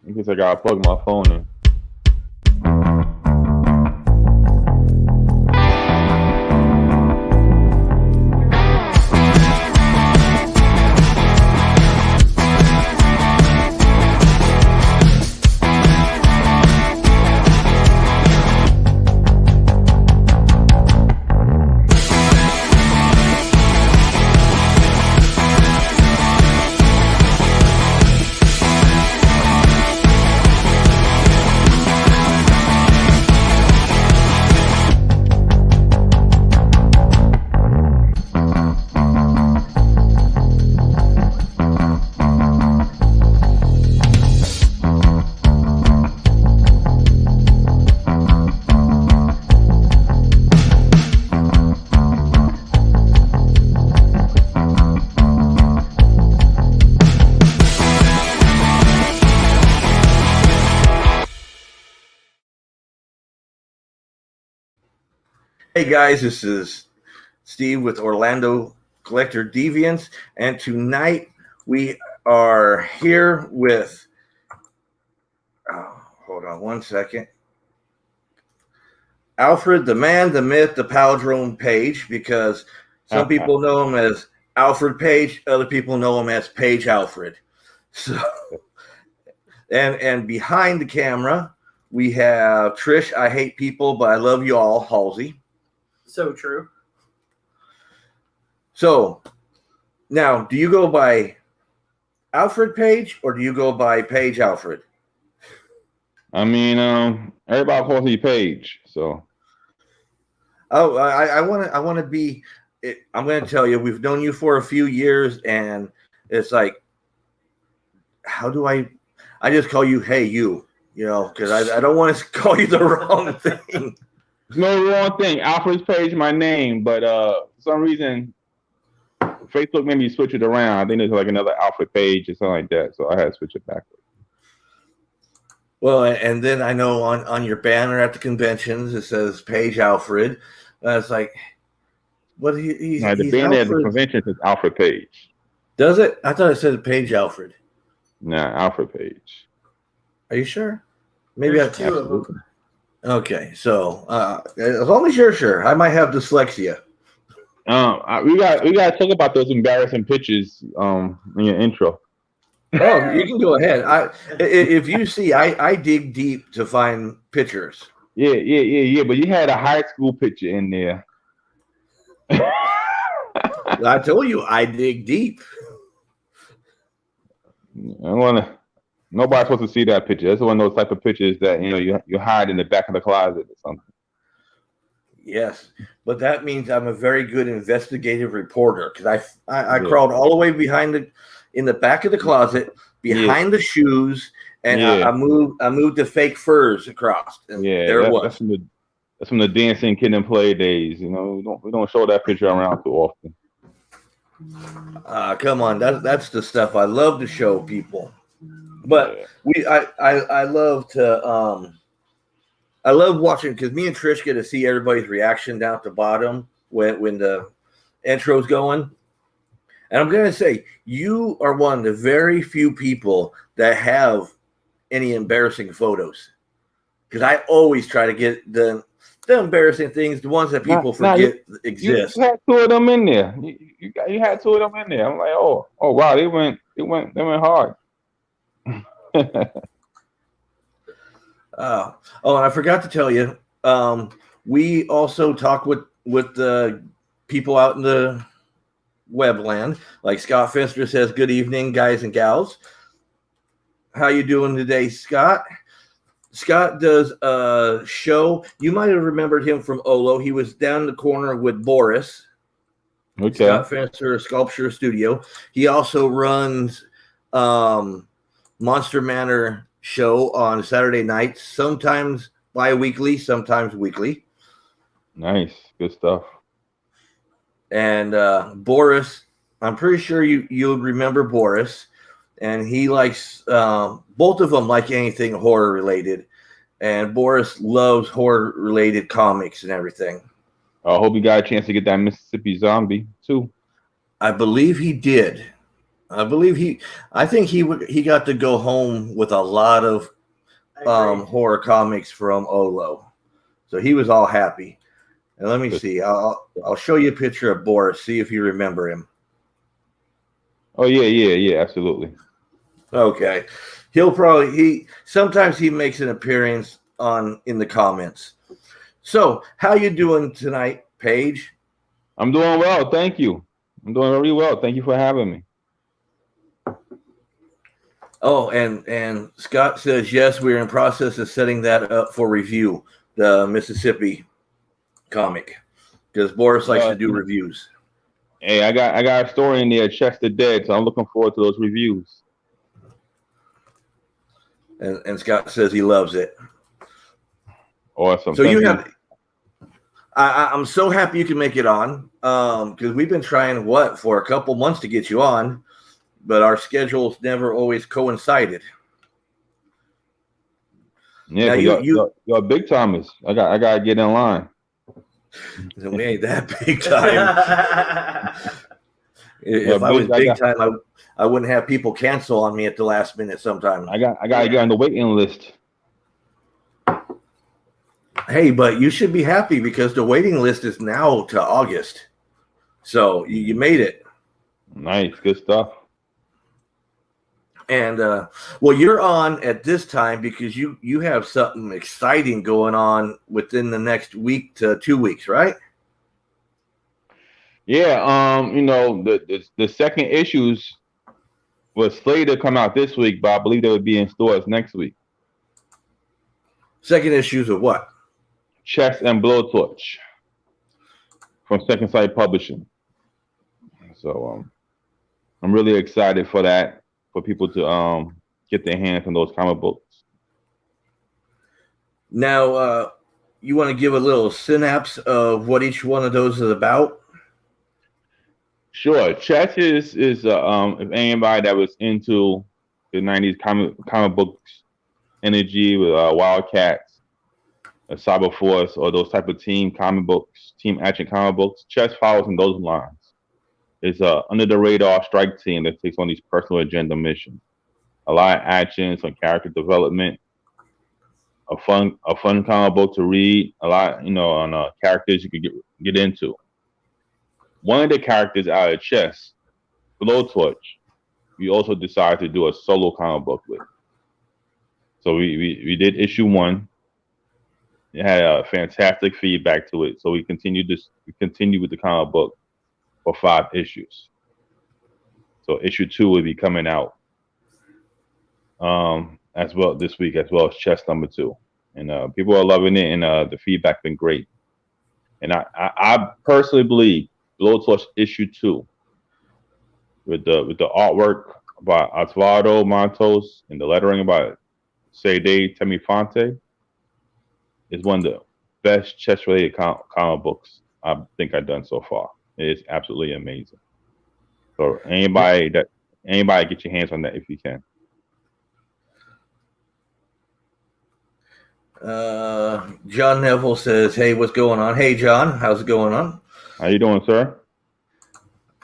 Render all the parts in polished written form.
I guess I gotta plug my phone in. Hey guys, this is Steve with Orlando Collector Deviants, and tonight we are here with, hold on one second, Alfred, the man, the myth, the palindrome Paige, because some people know him as Alfred Paige, other people know him as Paige Alfred. So, and behind the camera, we have Trish, I hate people, but I love you all, Halsey. So true. So, now, do you go by Alfred Paige or do you go by Paige Alfred? I mean, everybody calls me Paige, so. Oh, I want to be. I'm going to tell you, we've known you for a few years, and it's like, how do I just call you, hey, you know, because I don't want to call you the wrong thing. There's no wrong thing. Alfred's Paige, my name, but for some reason, Facebook made me switch it around. I think there's like another Alfred Page or something like that, so I had to switch it backwards. Well, and then I know on your banner at the conventions it says Paige Alfred. It's like, what? He's the banner at the convention says Alfred Page. Does it? I thought it said Paige Alfred. Nah, Alfred Page. Are you sure? Maybe I have two of them. Okay, so as long as you're sure, I might have dyslexia. We got to talk about those embarrassing pictures in your intro. Oh, you can go ahead. If you see, I dig deep to find pictures. Yeah. But you had a high school picture in there. I told you I dig deep. Nobody's supposed to see that picture. That's one of those type of pictures that you hide in the back of the closet or something. Yes, but that means I'm a very good investigative reporter because I crawled all the way in the back of the closet behind the shoes, and I moved the fake furs across. And there it was. That's from the dancing kid and play days. You know, we don't show that picture around too often. Come on, that's the stuff I love to show people. But I love to I love watching because me and Trish get to see everybody's reaction down at the bottom when the intro's going. And I'm going to say, you are one of the very few people that have any embarrassing photos. Because I always try to get the embarrassing things, the ones that people forget exist. You had two of them in there. You had two of them in there. I'm like, oh wow, they went hard. And I forgot to tell you, we also talk with the people out in the webland. Like Scott Finster says, good evening, guys and gals. How you doing today, Scott? Scott does a show. You might have remembered him from Olo. He was down the corner with Boris. Okay. Scott Finster Sculpture Studio. He also runs Monster Manor show on Saturday nights, sometimes bi-weekly, sometimes weekly. Nice. Good stuff. And Boris, I'm pretty sure you'll remember Boris, and he likes both of them like anything horror related, and Boris loves horror related comics and everything. I hope you got a chance to get that Mississippi Zombie too. I believe he did. I think he got to go home with a lot of horror comics from Olo, so he was all happy. And let me see, I'll show you a picture of Boris. See if you remember him. Oh yeah, absolutely. Okay, sometimes he makes an appearance in the comments. So, how you doing tonight, Paige? I'm doing well, thank you. I'm doing very well. Thank you for having me. Oh, and Scott says yes, we're in process of setting that up for review, the Mississippi comic, because Boris likes to do reviews. Hey, I got a story in there, Chester Dead, so I'm looking forward to those reviews. And Scott says he loves it. Awesome. So I'm so happy you can make it on, because we've been trying for a couple months to get you on, but our schedules never always coincided. Yeah, you're big timers. I gotta get in line. We ain't that big time. If I was big time, I wouldn't have people cancel on me at the last minute sometimes. I gotta get on the waiting list. Hey, but you should be happy because the waiting list is now to August. So you made it. Nice, good stuff. And well, you're on at this time because you have something exciting going on within the next week to 2 weeks, right? Yeah, the second issues was slated to come out this week, but I believe they would be in stores next week. Second issues of what? Chess and Blowtorch from Second Sight Publishing. So I'm really excited for that, for people to get their hands on those comic books. Now, you want to give a little synapse of what each one of those is about? Sure. Chess is if anybody that was into the 90s comic books energy with Wildcats, Cyber Force, or those type of team action comic books, Chess follows in those lines. It's under the radar strike team that takes on these personal agenda missions. A lot of action, some character development, a fun comic book to read. A lot, on characters you could get into. One of the characters out of Chess, Blowtorch, we also decided to do a solo comic book with. So we did issue 1. It had a fantastic feedback to it. So we continued with the comic book for 5 issues. So issue 2 will be coming out as well this week, as well as Chess number 2. And people are loving it, and the feedback's been great. And I personally believe Blowtorch issue 2 with the artwork by Osvaldo Montos and the lettering by O.C.D. Temifonte is one of the best chess related comic books I think I've done so far. It is absolutely amazing. So anybody get your hands on that if you can. John Neville says, "Hey, what's going on?" Hey, John, how's it going on? How you doing, sir?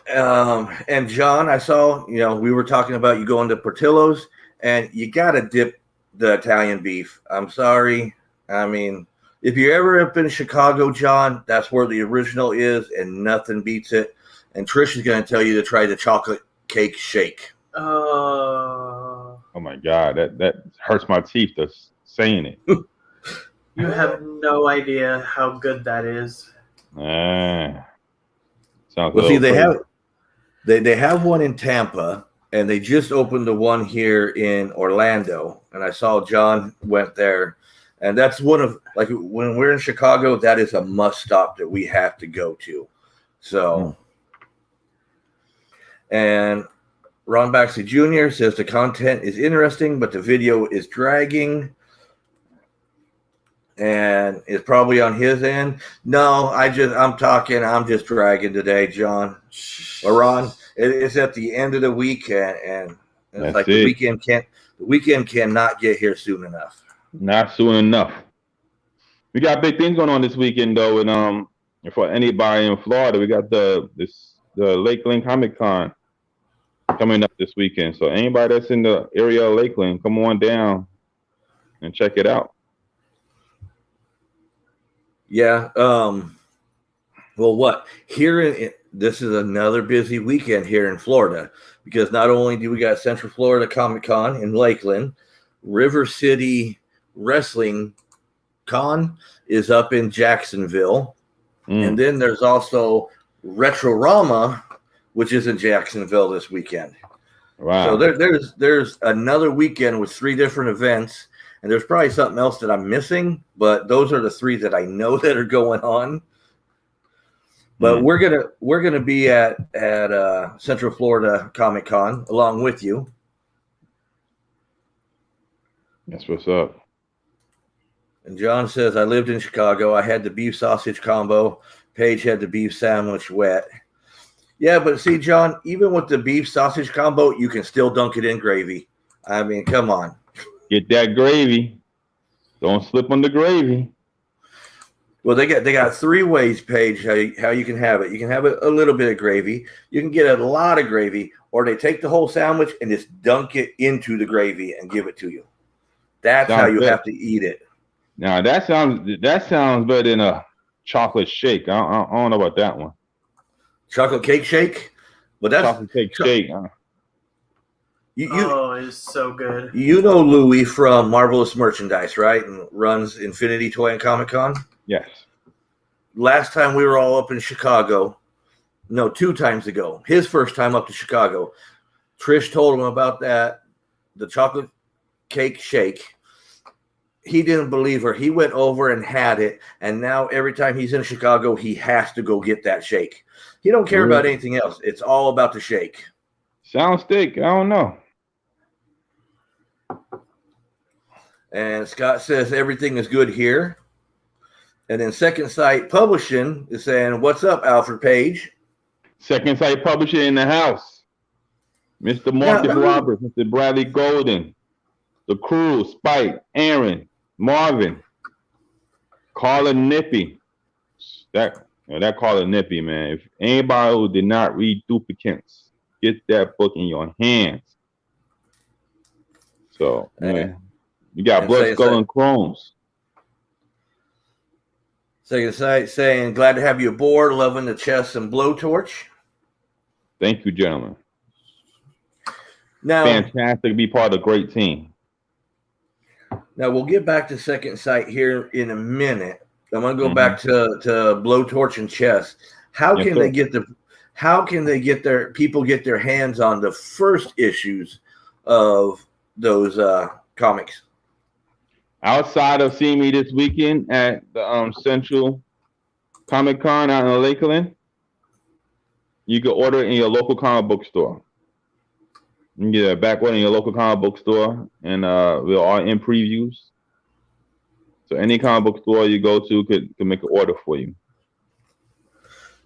And John, I saw, we were talking about you going to Portillo's, and you got to dip the Italian beef. I'm sorry. I mean, if you're ever up in Chicago, John, that's where the original is, and nothing beats it. And Trish is going to tell you to try the chocolate cake shake. Oh my God, that hurts my teeth just saying it. You have no idea how good that is. Sounds well, see, they have one in Tampa, and they just opened the one here in Orlando. And I saw John went there, and that's one of, like, when we're in Chicago, that is a must stop that we have to go to. So, and Ron Baxley Jr. says the content is interesting, but the video is dragging. And it's probably on his end. No, I'm just dragging today, John. Or Ron, it's at the end of the week, and it's like the weekend cannot get here soon enough. Not soon enough. We got big things going on this weekend, though, and for anybody in Florida, we got the Lakeland Comic Con coming up this weekend. So anybody that's in the area of Lakeland, come on down and check it out. Yeah. Well, what this is another busy weekend here in Florida, because not only do we got Central Florida Comic Con in Lakeland, River City Wrestling Con is up in Jacksonville, and then there's also Retrorama, which is in Jacksonville this weekend. Wow! So there's another weekend with 3 different events, and there's probably something else that I'm missing, but those are the 3 that I know that are going on. But we're gonna be at Central Florida Comic Con along with you. That's what's up. And John says, I lived in Chicago. I had the beef sausage combo. Paige had the beef sandwich wet. Yeah, but see, John, even with the beef sausage combo, you can still dunk it in gravy. I mean, come on. Get that gravy. Don't slip on the gravy. Well, they got 3 ways, Paige, how you can have it. You can have a little bit of gravy. You can get a lot of gravy, or they take the whole sandwich and just dunk it into the gravy and give it to you. That's how you have to eat it. Now that sounds better than a chocolate shake. I don't know about that one. Chocolate cake shake? But that's chocolate cake shake. It's so good. You know Louie from Marvelous Merchandise, right? And runs Infinity Toy and Comic Con? Yes. Last time we were all up in Chicago, 2 times ago, his first time up to Chicago, Trish told him about the chocolate cake shake. He didn't believe her. He went over and had it, and now every time he's in Chicago, he has to go get that shake. He don't care about anything else. It's all about the shake. Sounds thick. I don't know. And Scott says everything is good here. And then Second Sight Publishing is saying, what's up, Alfred Page? Second Sight Publishing in the house. Mr. Marcus Roberts, Mr. Bradley Golden, the crew, Spike, Aaron, Marvin, Carla Nippy. That Carla Nippy, man. If anybody who did not read Duplicates, get that book in your hands. So, man, you got Blood, Skull, and Chromes. Second Sight saying, glad to have you aboard, loving the chess and blowtorch. Thank you, gentlemen. Now, fantastic to be part of a great team. Now we'll get back to Second Sight here in a minute. I'm gonna go back to blowtorch and chess. How can they get their hands on the first issues of those comics? Outside of seeing me this weekend at the Central Comic Con out in Lakeland, you can order it in your local comic book store. You can get a back order in your local comic book store, and we're all in previews. So any comic book store you go to could make an order for you.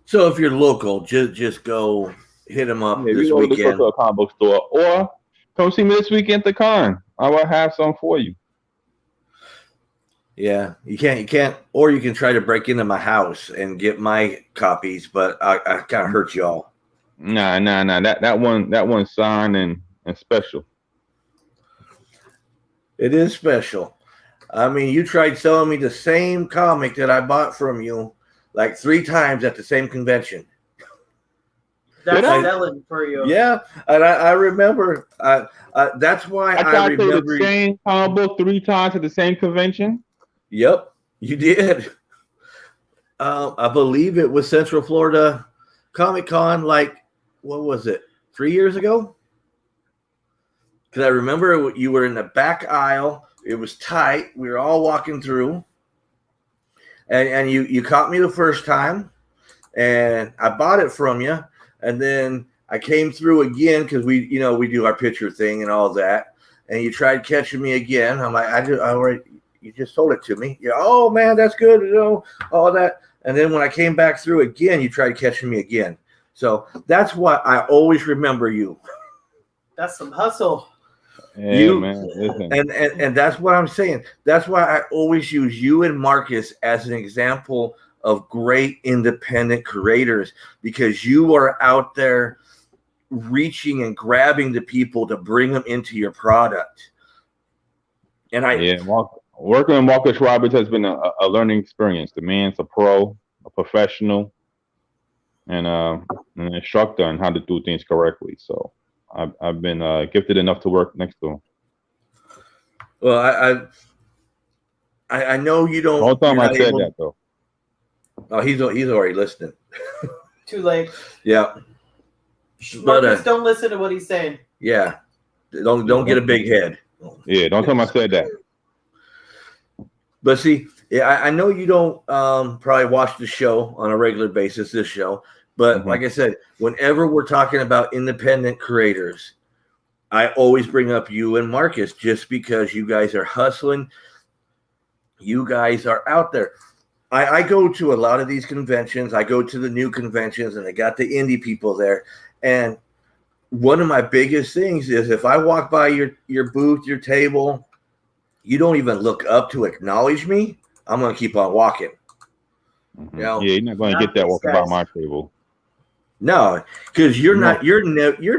So if you're local, just go hit them up this weekend. Go to a comic book store, or come see me this weekend at the con. I will have some for you. Yeah, you can't, or you can try to break into my house and get my copies, but I kind of hurt y'all. Nah. That one's signed and special. It is special. I mean, you tried selling me the same comic that I bought from you like 3 times at the same convention. That's selling for you. Yeah, and I remember. That's why I remember the same comic book 3 times at the same convention. Yep, you did. I believe it was Central Florida Comic Con. Like, what was it? 3 years ago? Because I remember you were in the back aisle. It was tight. We were all walking through, and you caught me the first time, and I bought it from you. And then I came through again because we do our picture thing and all that. And you tried catching me again. I'm like, you just sold it to me. Yeah. Oh man, that's good. All that. And then when I came back through again, you tried catching me again. So that's why I always remember you. That's some hustle. Yeah, man. And that's what I'm saying. That's why I always use you and Marcus as an example of great independent creators, because you are out there reaching and grabbing the people to bring them into your product. And working with Marcus Roberts has been a learning experience. The man's a pro, a professional, and an instructor on how to do things correctly. So I've been gifted enough to work next to him. Well, I know you don't. Don't tell him I said that though. Oh, he's already listening. Too late. Yeah. Marcus, don't listen to what he's saying. Yeah. Don't get a big head. Yeah, don't tell him I said that. But see, I know you don't probably watch the show on a regular basis, this show. But like I said, whenever we're talking about independent creators, I always bring up you and Marcus just because you guys are hustling. You guys are out there. I go to a lot of these conventions. I go to the new conventions, and they got the indie people there. And one of my biggest things is if I walk by your booth, your table, you don't even look up to acknowledge me, I'm going to keep on walking. You know? Yeah, you're not going to get that walking by my table. No, because you're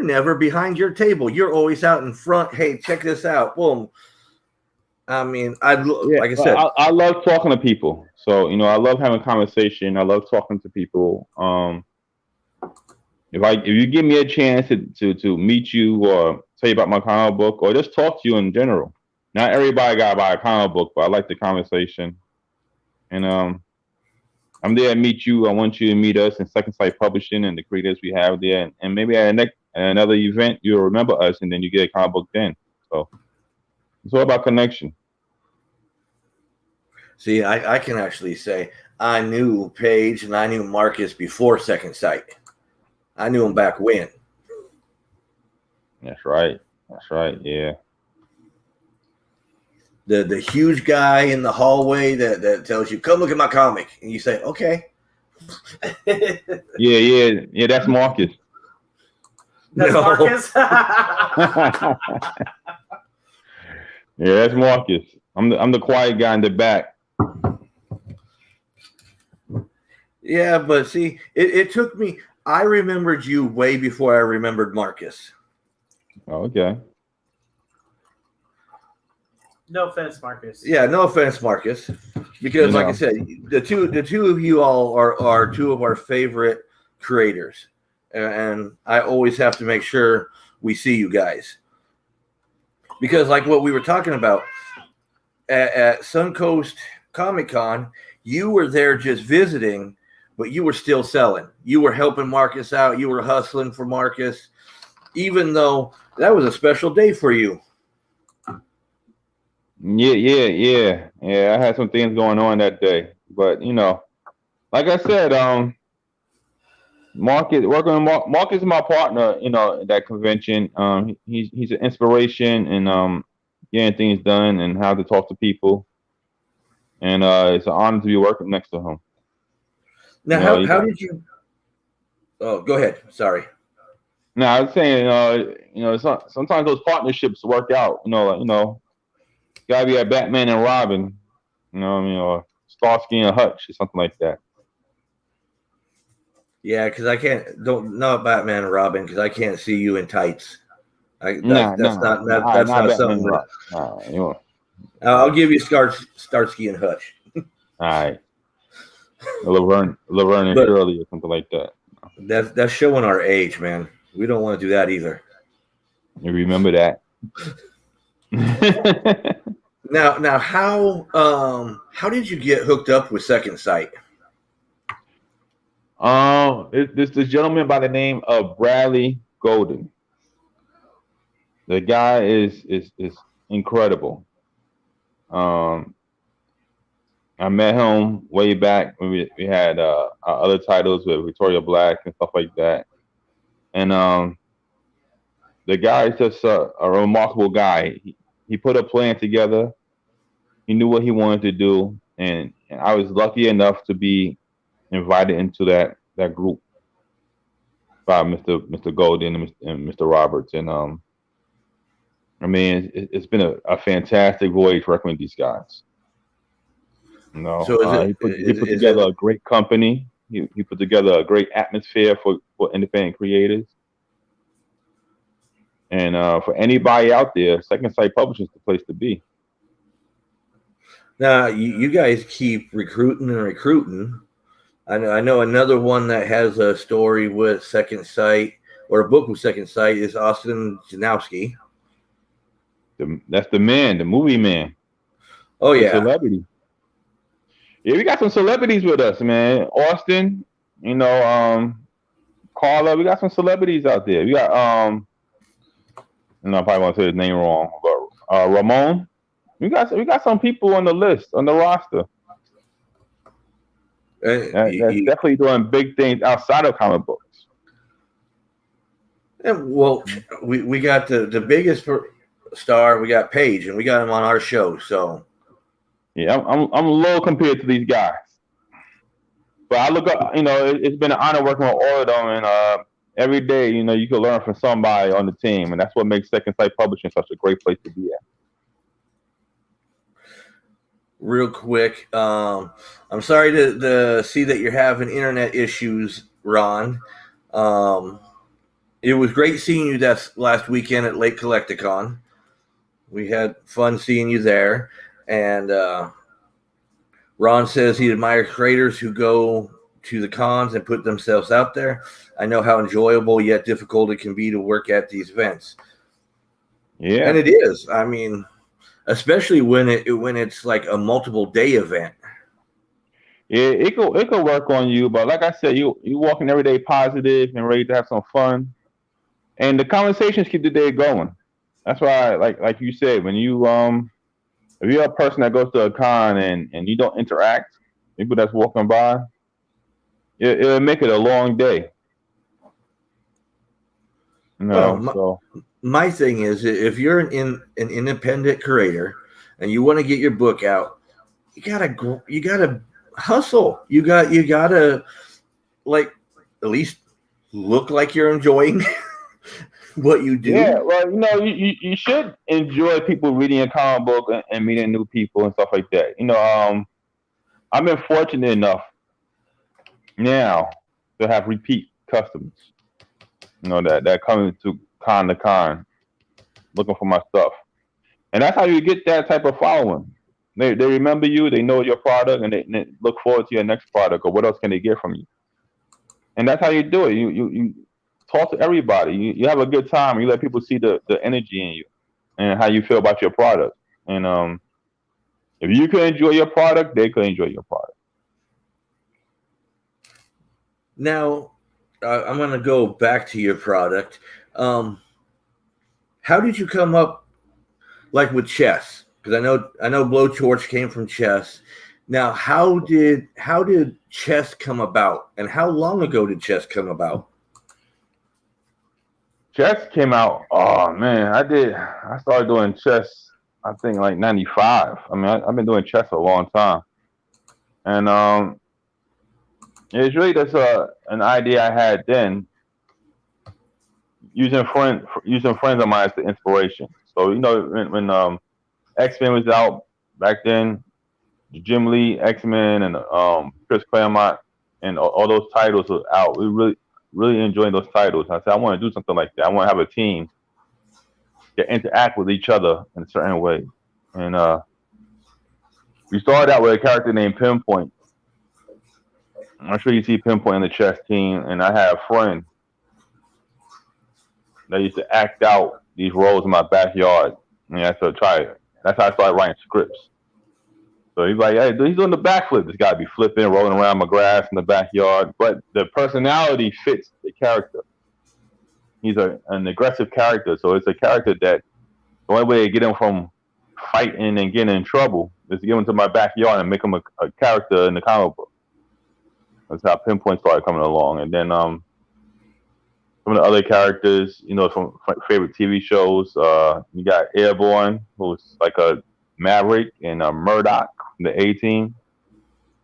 never behind your table. You're always out in front. Hey, check this out. Boom. I mean, like I said, I love talking to people. So, you know, I love having conversation. I love talking to people. If you give me a chance to meet you or tell you about my comic book or just talk to you in general. Not everybody got to buy a comic book, but I like the conversation. And I'm there to meet you. I want you to meet us in Second Sight Publishing and the creators we have there. And maybe at another event, you'll remember us and then you get a comic book then. So it's all about connection. See, I can actually say I knew Paige and I knew Marcus before Second Sight. I knew him back when. That's right. Yeah. The huge guy in the hallway that tells you, come look at my comic. And you say, okay. Yeah, that's Marcus. That's Marcus? Yeah, that's Marcus. I'm the quiet guy in the back. Yeah, but see, it took me, I remembered you way before I remembered Marcus. Oh, okay. No offense, Marcus. Yeah, no offense, Marcus. Because like I said, the two of you all are two of our favorite creators. And I always have to make sure we see you guys. Because like what we were talking about at Suncoast Comic Con, you were there just visiting, but you were still selling. You were helping Marcus out. You were hustling for Marcus, even though that was a special day for you. Yeah. I had some things going on that day, but you know, like I said, Marcus is my partner. You know, at that convention. He's an inspiration and getting things done and how to talk to people. And it's an honor to be working next to him. Now, how did you? Oh, go ahead. Sorry. No, I was saying, sometimes those partnerships work out. Gotta be a Batman and Robin, or Starsky and Hutch or something like that. Yeah, because don't know Batman and Robin because I can't see you in tights. That's not something. I'll give you Starsky and Hutch. All right. Laverne and Shirley or something like that. That's showing our age, man. We don't want to do that either. You remember that. Now, how did you get hooked up with Second Sight? This gentleman by the name of Bradley Golden. The guy is incredible. I met him way back when we had our other titles with Victoria Black and stuff like that. And the guy is just a remarkable guy. He put a plan together. He knew what he wanted to do, and I was lucky enough to be invited into that group by Mr. Golden and Mr. Roberts. And I mean, it's been a fantastic voyage working with these guys. So he put together a great company. He put together a great atmosphere for independent creators. And for anybody out there, Second Sight Publishing is the place to be. Now you guys keep recruiting and recruiting. I know another one that has a story with Second Sight or a book with Second Sight is Austin Janowski. That's the man, the movie man. Oh the yeah, celebrity. Yeah, we got some celebrities with us, man. Austin, Carla. We got some celebrities out there. We got I probably won't say his name wrong, but Ramon. We got some people on the list, on the roster. That's definitely doing big things outside of comic books. And well, we got the biggest star. We got Paige, and we got him on our show. So yeah, I'm low compared to these guys, but I look up. It's been an honor working with all of them, and every day, you can learn from somebody on the team, and that's what makes Second Sight Publishing such a great place to be at. Real quick, I'm sorry to see that you're having internet issues, Ron. It was great seeing you that last weekend at Lake Collecticon. We had fun seeing you there. And Ron says he admires creators who go to the cons and put themselves out there. I know how enjoyable yet difficult it can be to work at these events. Yeah. And it is. I mean, especially when it's like a multiple day event. Yeah, it could work on you, but like I said, you walking every day positive and ready to have some fun. And the conversations keep the day going. That's why, like you said, when you if you're a person that goes to a con and you don't interact, people that's walking by, it'll make it a long day. My thing is, if you're an independent creator and you want to get your book out, you gotta hustle. You gotta like at least look like you're enjoying what you do. Yeah, well, you should enjoy people reading a comic book and meeting new people and stuff like that. I've been fortunate enough now to have repeat customers. That coming to con looking for my stuff, and that's how you get that type of following. They remember you, they know your product, and they look forward to your next product or what else can they get from you. And that's how you do it. You talk to everybody. You have a good time. You let people see the energy in you and how you feel about your product. And if you can enjoy your product, they can enjoy your product. Now, I'm going to go back to your product. How did you come up like with chess? Because I know Blowtorch came from chess. Now, how did chess come about, and how long ago did chess come about? Chess came out. Oh man, I started doing chess. I think like '95. I mean, I've been doing chess a long time, and it's really just an idea I had then, using friends of mine as the inspiration. So when X-Men was out back then, Jim Lee X-Men and Chris Claremont and all those titles were out. We really enjoying those titles. I said I want to do something like that. I want to have a team that interact with each other in a certain way. And we started out with a character named Pinpoint. I'm sure you see Pinpoint in the chess team, and I had a friend that used to act out these roles in my backyard. And I said, try it. That's how I started writing scripts. So he's like, hey, he's doing the backflip. This guy be flipping, rolling around my grass in the backyard. But the personality fits the character. He's an aggressive character. So it's a character that the only way to get him from fighting and getting in trouble is to get him to my backyard and make him a character in the comic book. That's how Pinpoint started coming along. And then some of the other characters, from favorite TV shows, you got Airborne, who's like a Maverick, and Murdoch from the A-Team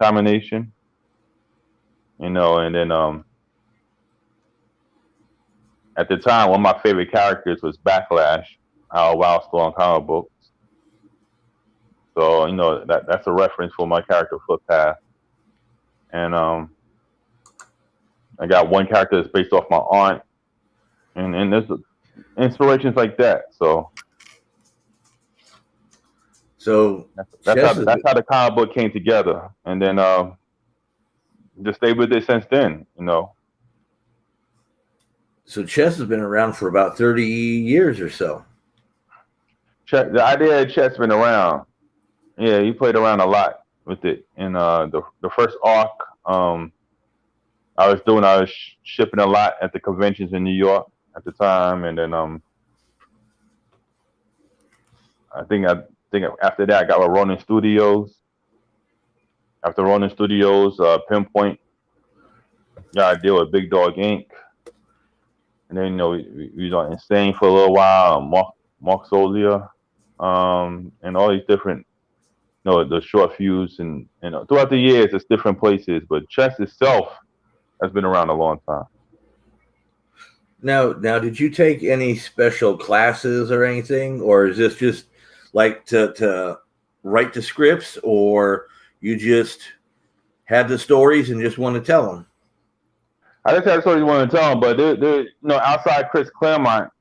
combination. And then at the time, one of my favorite characters was Backlash, while still on comic books. So, that's a reference for my character Footpath. And I got one character that's based off my aunt. And there's inspirations like that. So that's chess how is that's how the comic book came together, and then just stayed with it since then. chess has been around for about 30 years or so. The idea of chess been around. Yeah, he played around a lot with it. And the first arc, I was shipping a lot at the conventions in New York at the time, and then I think after that I got with Ronin Studios. After Ronin Studios, Pinpoint got a deal with Big Dog Inc. And then we was on Insane for a little while. Mark Solia, and all these different the short fuse and throughout the years it's different places, but chess itself has been around a long time. Now, did you take any special classes or anything, or is this just like to write the scripts, or you just had the stories and just want to tell them? I just had the stories you want to tell them, but they're outside Chris Claremont,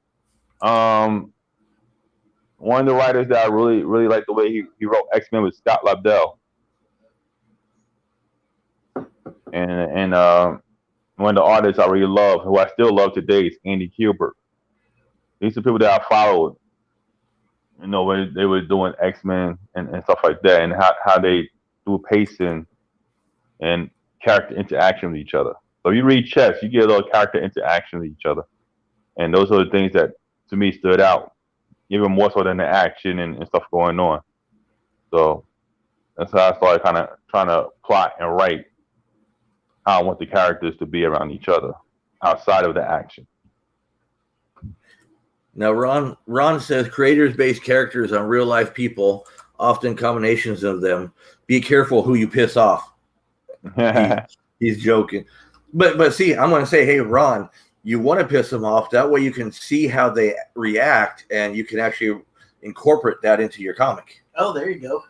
one of the writers that I really really like the way he wrote X-Men was Scott Lobdell, and one of the artists I really love, who I still love today, is Andy Kubert. These are people that I followed, when they were doing X-Men and stuff like that, and how they do pacing and character interaction with each other. So if you read chess, you get a little character interaction with each other, and those are the things that to me stood out even more so than the action and stuff going on. So that's how I started kind of trying to plot and write how I want the characters to be around each other outside of the action. Now, Ron says creators base characters on real life people, often combinations of them. Be careful who you piss off. He's joking. But see, I'm going to say, hey, Ron, you want to piss them off. That way you can see how they react, and you can actually incorporate that into your comic. Oh, there you go.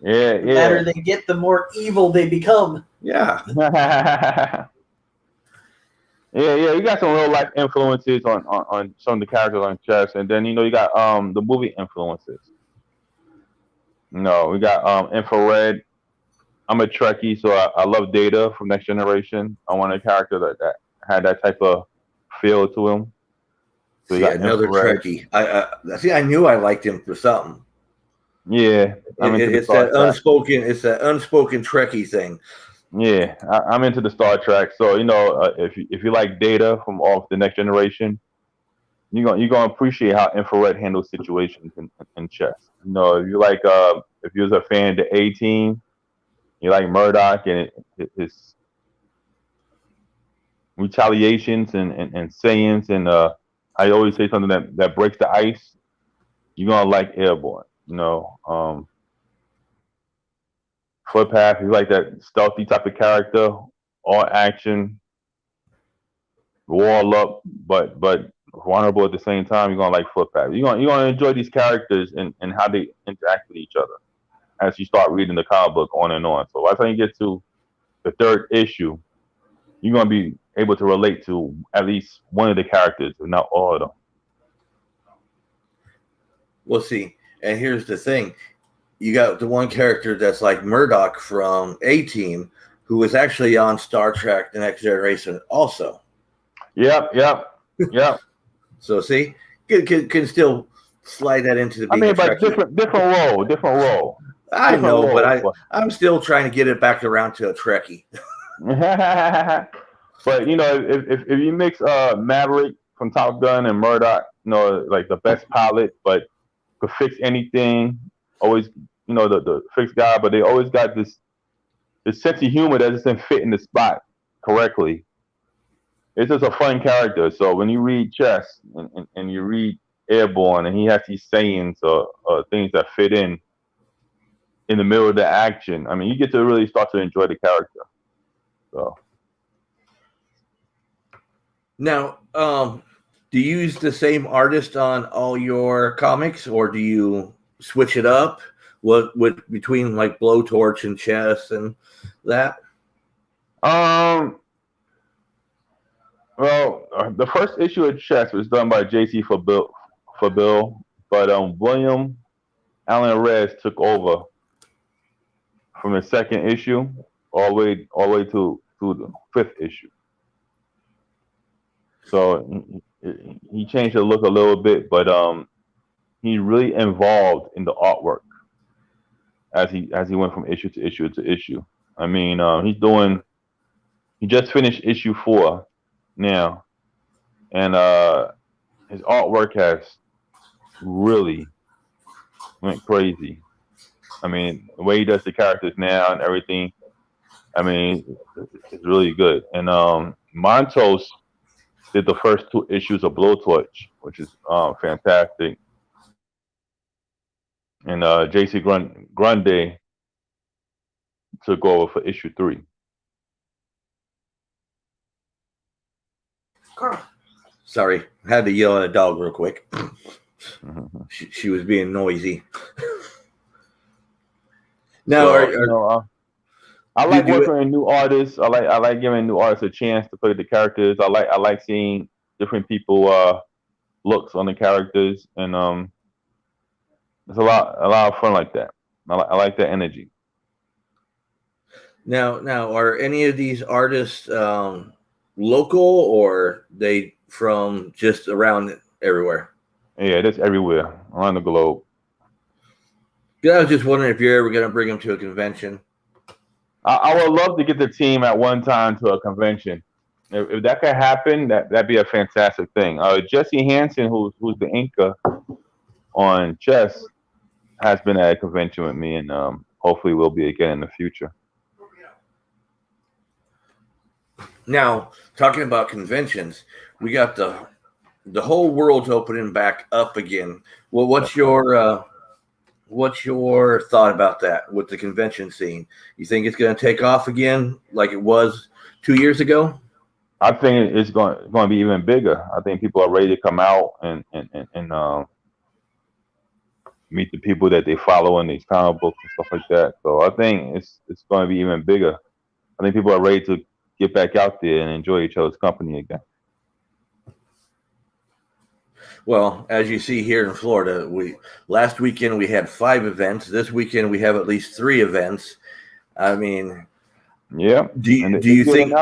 Yeah. The better they get, the more evil they become. Yeah. Yeah. You got some real life influences on some of the characters on chess, and then you got the movie influences. We got Infrared. I'm a Trekkie, so I love Data from Next Generation. I want a character that had that type of feel to him. So see, another Trekkie. I knew I liked him for something. Yeah, it's that unspoken Trekkie thing. Yeah, I'm into the Star Trek. So if you like Data from off the Next Generation, you're gonna appreciate how Infrared handles situations in chess. If you like if you was a fan of the A-Team, you like Murdoch and his retaliations and sayings, and I always say something that breaks the ice. You're gonna like Airborne. Footpath, you like that stealthy type of character, all action, wall up, but vulnerable at the same time. You're gonna like Footpath. You're gonna enjoy these characters and how they interact with each other as you start reading the comic book on and on. So by the time you get to the third issue, you're gonna be able to relate to at least one of the characters, if not all of them. We'll see. And here's the thing. You got the one character that's like Murdoch from A-Team, who was actually on Star Trek The Next Generation also. Yep. So see, can still slide that into the but different role. I know, but I'm still trying to get it back around to a Trekkie. But if you mix Maverick from Top Gun and Murdoch, like the best pilot, but could fix anything, always the fixed guy, but they always got this sense of humor that doesn't fit in the spot correctly. It's just a fun character. So when you read chess and you read Airborne, and he has these sayings or things that fit in the middle of the action, I mean, you get to really start to enjoy the character. So now, do you use the same artist on all your comics, or do you switch it up? What between like Blowtorch and chess and that? Well, the first issue of Chess was done by J.C. Fabil, but William Allen Reyes took over from the second issue all the way to the fifth issue. So he changed the look a little bit, but he really involved in the artwork as he went from issue to issue to issue. I mean, he just finished issue 4 now, and his artwork has really went crazy. I mean, the way he does the characters now and everything, I mean, it's really good. And Montos did the first 2 issues of Blowtorch, which is fantastic. And JC Grundy took over for issue 3. Carl. Sorry, had to yell at a dog real quick. She was being noisy. Now, So, I like working with new artists. I like giving new artists a chance to play the characters. I like seeing different people looks on the characters, and it's a lot of fun like that. I like that energy. Now, are any of these artists local, or they from just around everywhere? Yeah, that's everywhere around the globe. I was just wondering if you're ever going to bring them to a convention. I would love to get the team at one time to a convention. If that could happen, that'd be a fantastic thing. Jesse Hansen, who's the inker on Chess, has been at a convention with me, and hopefully will be again in the future. Now, talking about conventions, we got the whole world's opening back up again. Well, what's your thought about that with the convention scene? You think it's going to take off again like it was 2 years ago? I think it's going to be even bigger. I think people are ready to come out and meet the people that they follow in these comic books and stuff like that. So I think it's going to be even bigger. I think people are ready to get back out there and enjoy each other's company again. Well, as you see here in Florida, last weekend we had 5 events. This weekend we have at least 3 events. I mean, yeah. Do you think?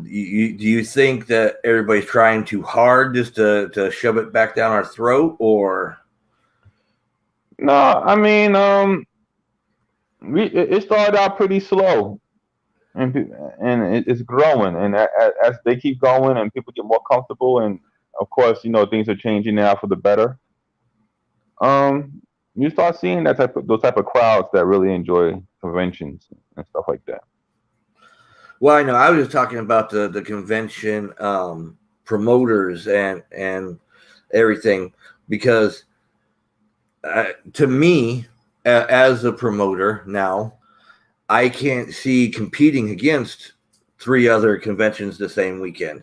Do you think that everybody's trying too hard just to shove it back down our throat, or? No, I mean, it started out pretty slow, and it's growing, and as they keep going and people get more comfortable, and of course, things are changing now for the better. You start seeing those type of crowds that really enjoy conventions and stuff like that. Well, I know. I was just talking about the convention promoters and everything, because to me, as a promoter now, I can't see competing against 3 other conventions the same weekend.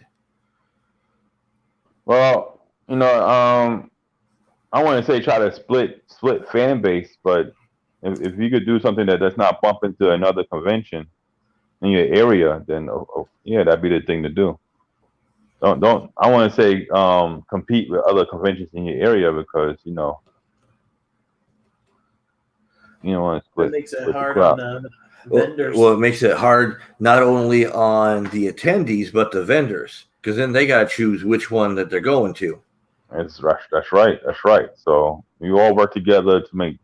Well, I want to say try to split fan base, but if you could do something that does not bump into another convention in your area, then yeah, that'd be the thing to do. Don't I want to say compete with other conventions in your area, because you don't want to split. It makes it split hard the crowd. on the vendors. Well, it makes it hard not only on the attendees but the vendors, because then they got to choose which one that they're going to. That's right. So we all work together to make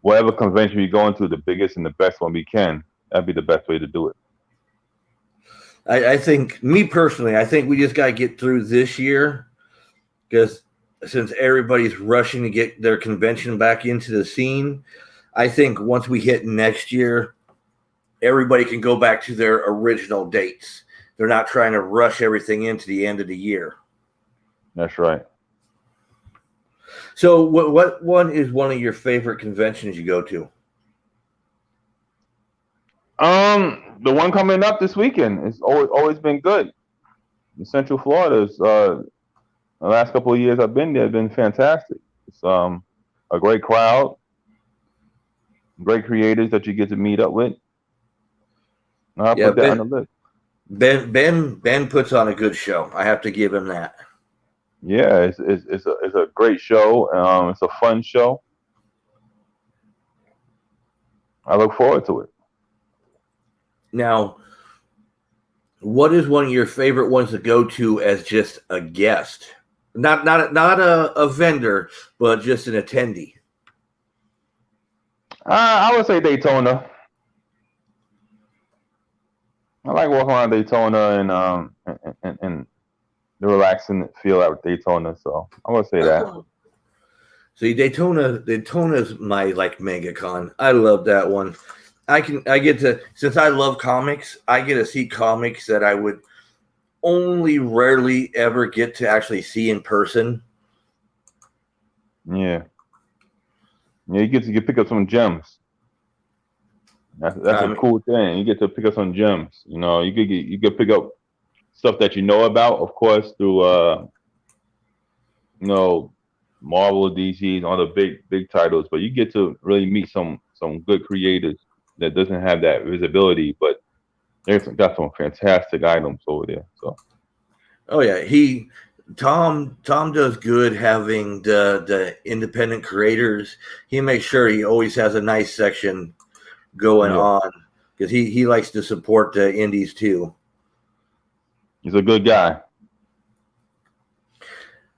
whatever convention we're going to the biggest and the best one we can. That'd be the best way to do it. I think, me personally, I think we just got to get through this year, because since everybody's rushing to get their convention back into the scene, I think once we hit next year, everybody can go back to their original dates. They're not trying to rush everything into the end of the year. That's right. So what one is one of your favorite conventions you go to? The one coming up this weekend. It's always been good. In Central Florida, the last couple of years I've been there have been fantastic. It's a great crowd, great creators that you get to meet up with. I'll put that on the list. Ben puts on a good show. I have to give him that. Yeah, it's a great show. It's a fun show. I look forward to it. Now, what is one of your favorite ones to go to as just a guest? Not a vendor, but just an attendee. I would say Daytona. I like walking around Daytona and the relaxing feel at Daytona. So I would say that. See, Daytona's my like MegaCon. I love that one. I get to, since I love comics, I get to see comics that I would only rarely ever get to actually see in person. Yeah, you get to pick up some gems. That's a cool thing. You get to pick up some gems. You know, you could pick up stuff that you know about, of course, through Marvel, DC's, all the big titles. But you get to really meet some good creators that doesn't have that visibility, but they've got some fantastic items over there. So, oh yeah, Tom does good having the independent creators. He makes sure he always has a nice section going on because he likes to support the indies too. He's a good guy.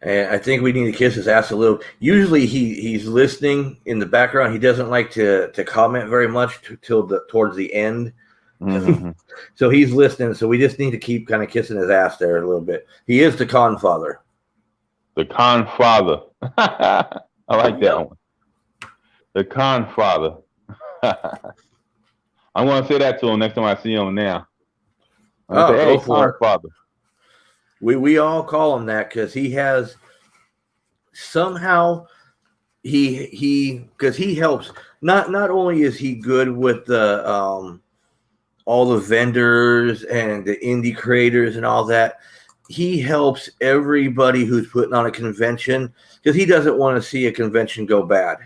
And I think we need to kiss his ass a little. Usually he's listening in the background. He doesn't like to comment very much towards the end. Mm-hmm. So he's listening. So we just need to keep kind of kissing his ass there a little bit. He is the con father. The con father. I like that one. The con father. I'm going to say that to him next time I see him now. Go for it. Father. We all call him that because he has somehow because he helps. Not only is he good with the all the vendors and the indie creators and all that, he helps everybody who's putting on a convention because he doesn't want to see a convention go bad.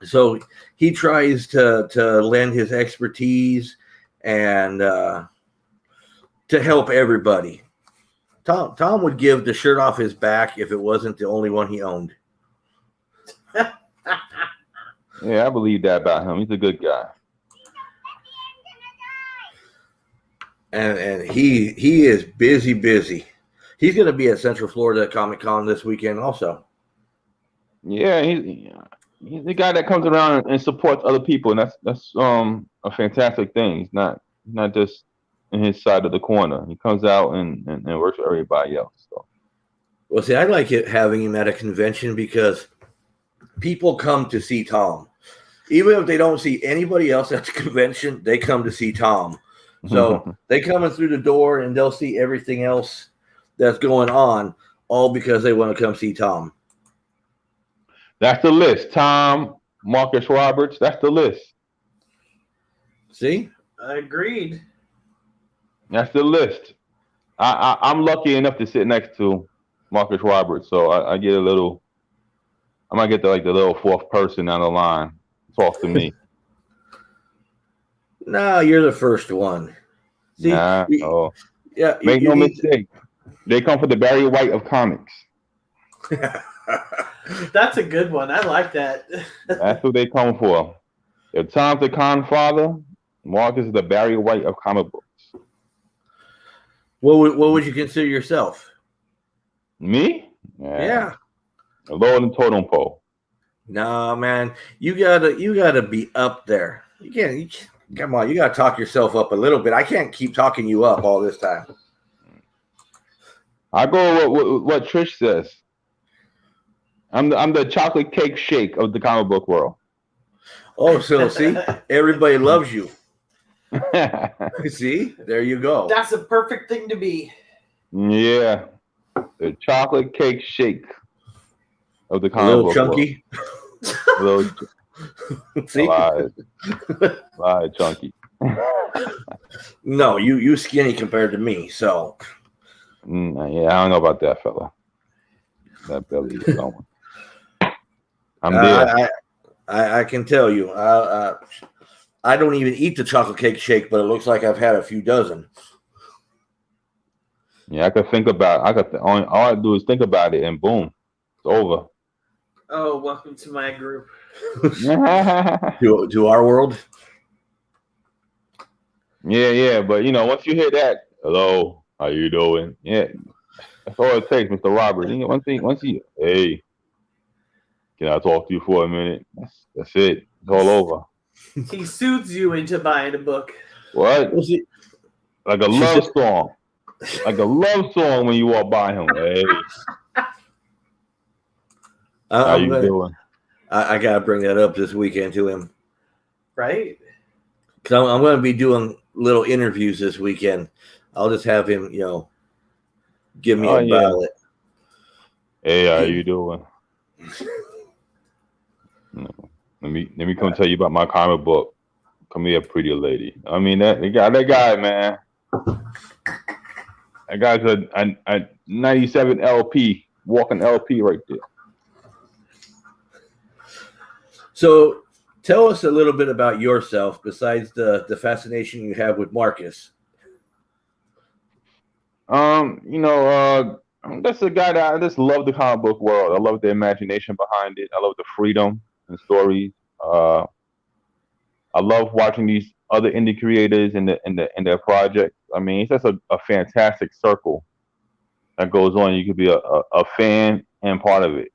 So he tries to lend his expertise and to help everybody. Tom would give the shirt off his back if it wasn't the only one he owned. Yeah, I believe that about him. He's a good guy. And he is busy. He's going to be at Central Florida Comic Con this weekend also. Yeah, he's the guy that comes around and supports other people, and that's a fantastic thing. He's not just in his side of the corner. He comes out and works with everybody else. So. Well, see, I like it having him at a convention because people come to see Tom. Even if they don't see anybody else at the convention, they come to see Tom. So they come in through the door and they'll see everything else that's going on, all because they want to come see Tom. That's the list. Tom, Marcus Roberts, that's the list. See? Agreed. That's the list. I'm lucky enough to sit next to Marcus Roberts, so I get a little. I might get the little fourth person down the line. Talk to me. No, you're the first one. See, yeah. Make no mistake. They come for the Barry White of comics. That's a good one. I like that. That's who they come for. If Tom's the con father, Marcus is the Barry White of comic books. What would you consider yourself? Me? Yeah. Lower than totem pole. No, man. You gotta be up there. You can't. Come on, you gotta talk yourself up a little bit. I can't keep talking you up all this time. I go with what Trish says. I'm the chocolate cake shake of the comic book world. Oh, so see, everybody loves you. See, there you go. That's a perfect thing to be. Yeah, the chocolate cake shake of the comic book chunky. World. A little See, live chunky. No, you skinny compared to me. So, yeah, I don't know about that, fella. That belly is going. I'm there. I can tell you. I don't even eat the chocolate cake shake, but it looks like I've had a few dozen. Yeah, I could think about. All I do is think about it, and boom, it's over. Oh, welcome to my group. To our world. Yeah. But once you hear that, hello, how you doing? Yeah, that's all it takes, Mr. Robert. Once he, hey, can I talk to you for a minute? That's it. It's all over. He soothes you into buying a book. What? Well, see, Like a love song. Like a love song when you walk by him. Hey, how you doing? I gotta bring that up this weekend to him, Right? because I'm going to be doing little interviews this weekend. I'll just have him, give me a ballot. Hey, how you doing? Let me come tell you about my comic book. Come here, pretty lady. I mean that guy, man. That guy's a 97 LP, walking LP right there. So, tell us a little bit about yourself besides the fascination you have with Marcus. That's a guy that I just love the comic book world. I love the imagination behind it. I love the freedom and stories. I love watching these other indie creators and their projects. I mean, it's just a fantastic circle that goes on. You could be a fan and part of it.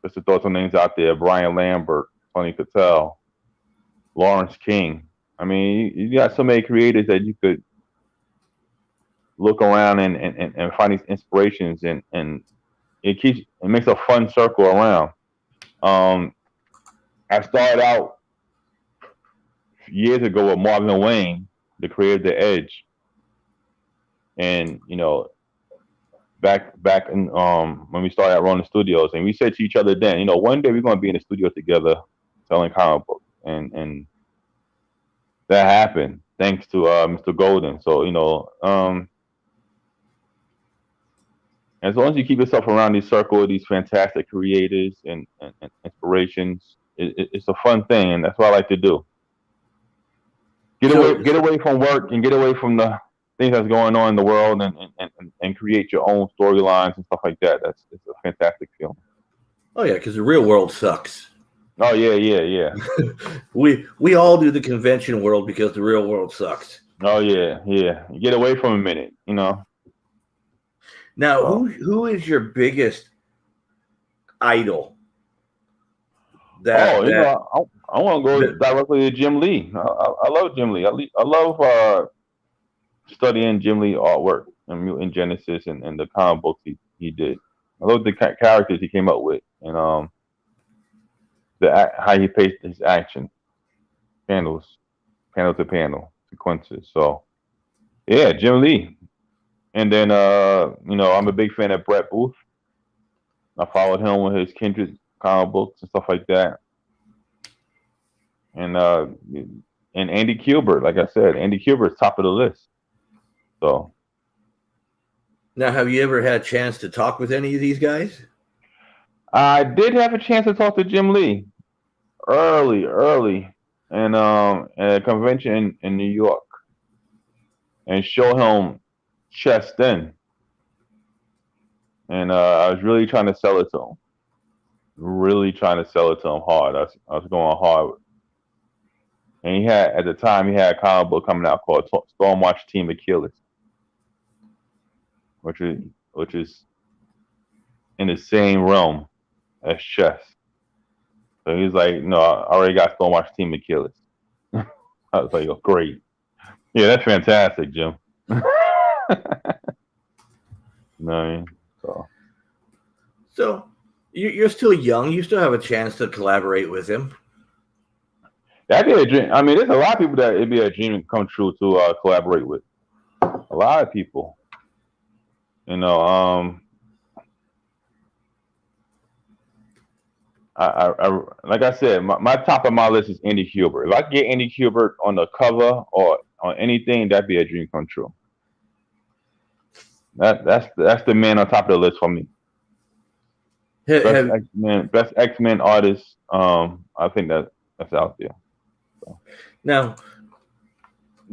Just to throw some names out there: Brian Lambert, Tony Cattell, Lawrence King. I mean, you got so many creators that you could look around and find these inspirations, and it makes a fun circle around. I started out years ago with Marvin Wayne, the creator of The Edge, and back in when we started at Ronin Studios, and we said to each other then, one day we're going to be in the studio together selling comic books, and that happened thanks to Mr. Golden. So as long as you keep yourself around this circle of these fantastic creators and inspirations, it's a fun thing, and that's what I like to do. Get away from work and get away from the things that's going on in the world, and create your own storylines and stuff like that. It's a fantastic feeling. Oh yeah, because the real world sucks. Oh yeah. we all do the convention world because the real world sucks. Oh yeah. You get away from a minute, Now, who is your biggest idol? I want to go directly to Jim Lee. I love Jim Lee. I love studying Jim Lee artwork and Mutant Genesis and the comic books he did. I love the characters he came up with, and how he paced his action, panel to panel sequences. So yeah, Jim Lee. And then I'm a big fan of Brett Booth. I followed him with his Kindred comic books and stuff like that. And Andy Kubert, like I said, Andy Kubert's top of the list. So now, have you ever had a chance to talk with any of these guys? I did have a chance to talk to Jim Lee early, and at a convention in New York, and show him Chest In. And I was really trying to sell it to him. Really trying to sell it to him hard. I was going hard. And at the time he had a comic book coming out called Stormwatch Team Achilles, which is in the same realm as chess. So he's like, no, I already got Stormwatch Team Achilles. I was like, oh, great. Yeah, that's fantastic, Jim. No, so you're still young. You still have a chance to collaborate with him. That'd be a dream. I mean, there's a lot of people that it'd be a dream come true to collaborate with. A lot of people. I like I said, my top of my list is Andy Kubert. If I could get Andy Kubert on the cover or on anything, that'd be a dream come true. That's the man on top of the list for me. Best X-Men artist. I think that's out there. So. Now,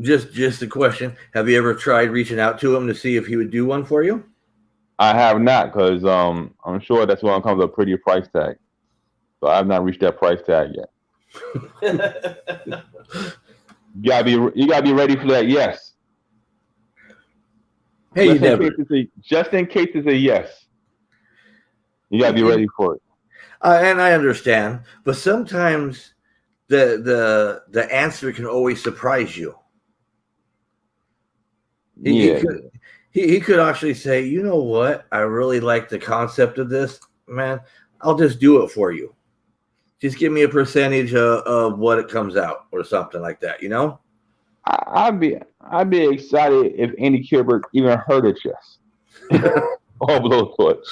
Just a question. Have you ever tried reaching out to him to see if he would do one for you? I have not, because I'm sure that's when it comes with a pretty price tag. So I have not reached that price tag yet. You gotta be ready for that. Yes. Hey, you never. Just in case it's a yes, you gotta be ready for it. And I understand, but sometimes the answer can always surprise you. He could actually say, you know what? I really like the concept of this, man. I'll just do it for you. Just give me a percentage of what it comes out or something like that, you know? I'd be excited if Andy Kubert even heard of chess or blowtorch.